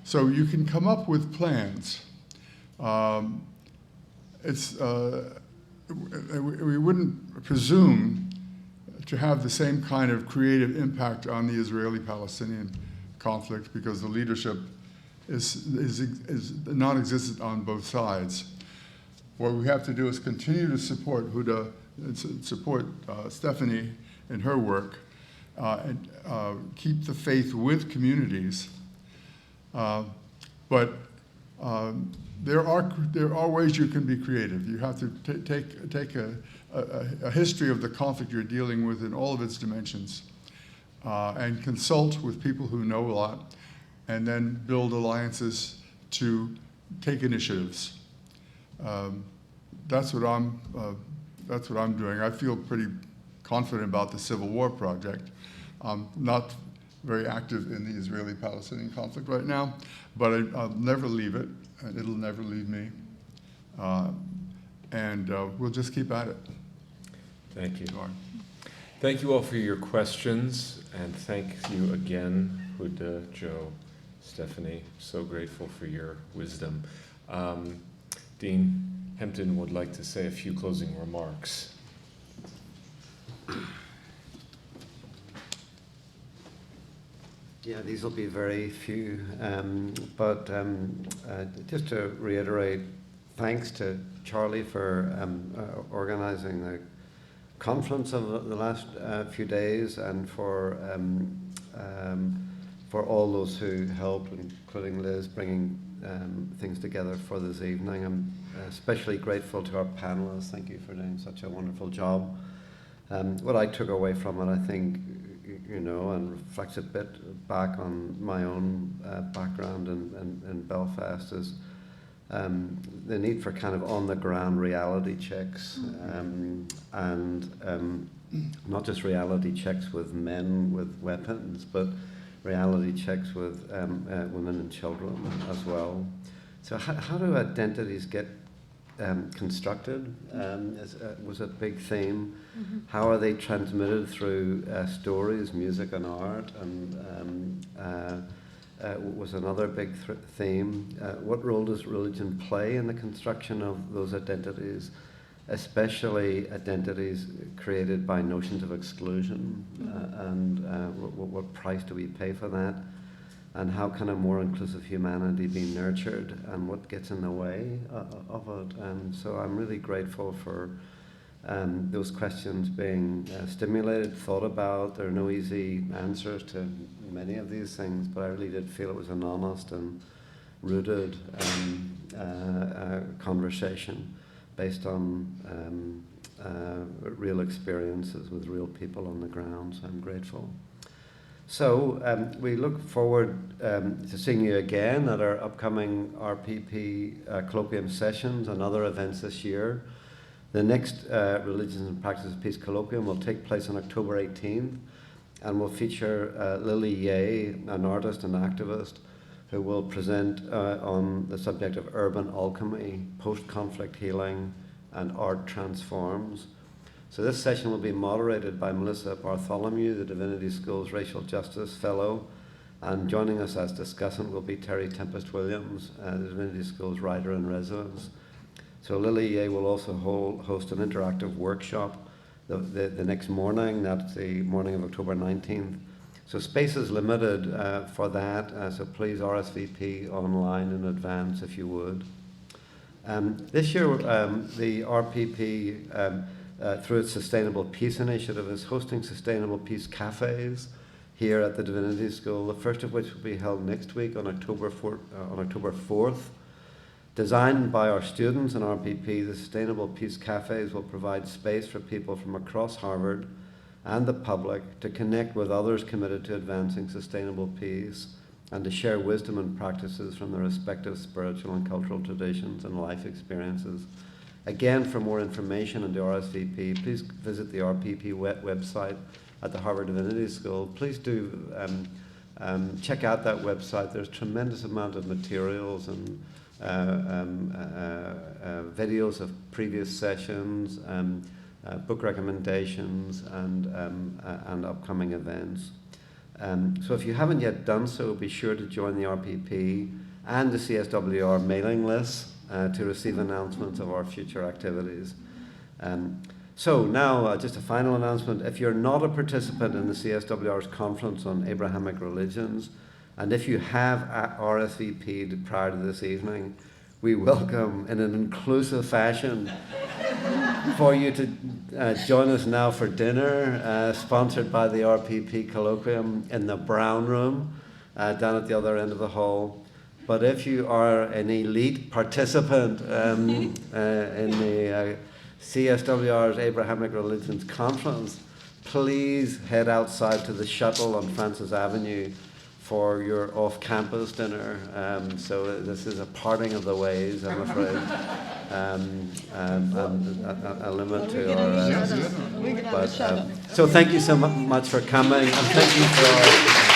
So you can come up with plans. We wouldn't presume to have the same kind of creative impact on the Israeli-Palestinian conflict because the leadership is non-existent on both sides. What we have to do is continue to support Huda, and support Stephanie in her work, and keep the faith with communities. But there are ways you can be creative. You have to take a history of the conflict you're dealing with in all of its dimensions, and consult with people who know a lot, and then build alliances to take initiatives. That's what I'm doing. I feel pretty confident about the Civil War project. I'm not very active in the Israeli-Palestinian conflict right now, but I'll never leave it, and it'll never leave me. And we'll just keep at it. Thank you. Thank you all for your questions, and thank you again, Huda, Joe, Stephanie. So grateful for your wisdom. Dean Hempton would like to say a few closing remarks. Yeah, these will be very few, but just to reiterate, thanks to Charlie for organizing the conference of the last few days, and for all those who helped, including Liz, bringing things together for this evening. I'm especially grateful to our panelists. Thank you for doing such a wonderful job. What I took away from it, I think, and reflects a bit back on my own background in Belfast, is the need for kind of on-the-ground reality checks, and not just reality checks with men with weapons, but reality checks with women and children as well. So how do identities get constructed? Was a big theme. Mm-hmm. How are they transmitted through stories, music, and art? And was another big theme. What role does religion play in the construction of those identities, especially identities created by notions of exclusion? And what price do we pay for that? And how can a more inclusive humanity be nurtured, and what gets in the way of it? And so I'm really grateful for those questions being stimulated, thought about. There are no easy answers to many of these things, but I really did feel it was an honest and rooted conversation based on real experiences with real people on the ground, so I'm grateful. So we look forward to seeing you again at our upcoming RPP colloquium sessions and other events this year. The next Religions and Practices of Peace colloquium will take place on October 18th, and will feature Lily Yeh, an artist and activist, who will present on the subject of urban alchemy, post-conflict healing, and art transforms. So this session will be moderated by Melissa Bartholomew, the Divinity School's Racial Justice Fellow, and joining us as discussant will be Terry Tempest Williams, the Divinity School's Writer in Residence. So Lily Yeh will also host an interactive workshop the next morning. That's the morning of October 19th, So space is limited for that, so please RSVP online in advance if you would. This year, the RPP, through its Sustainable Peace Initiative, is hosting Sustainable Peace Cafes here at the Divinity School, the first of which will be held next week on October 4th. Designed by our students in RPP, the Sustainable Peace Cafes will provide space for people from across Harvard and the public to connect with others committed to advancing sustainable peace and to share wisdom and practices from their respective spiritual and cultural traditions and life experiences. Again, for more information on the RSVP, please visit the RPP website at the Harvard Divinity School. Please do check out that website. There's a tremendous amount of materials and videos of previous sessions, book recommendations, and upcoming events. So if you haven't yet done so, be sure to join the RPP and the CSWR mailing list to receive announcements of our future activities. So now, just a final announcement. If you're not a participant in the CSWR's conference on Abrahamic Religions, and if you have RSVP'd prior to this evening, we welcome in an inclusive fashion for you to join us now for dinner, sponsored by the RPP Colloquium in the Brown Room, down at the other end of the hall. But if you are an elite participant in the CSWR's Abrahamic Religions Conference, please head outside to the shuttle on Francis Avenue for your off-campus dinner. So this is a parting of the ways, I'm afraid. A limit to our... so thank you so much for coming, and thank you for...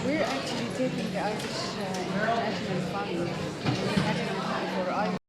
We're actually taking the Irish International Fund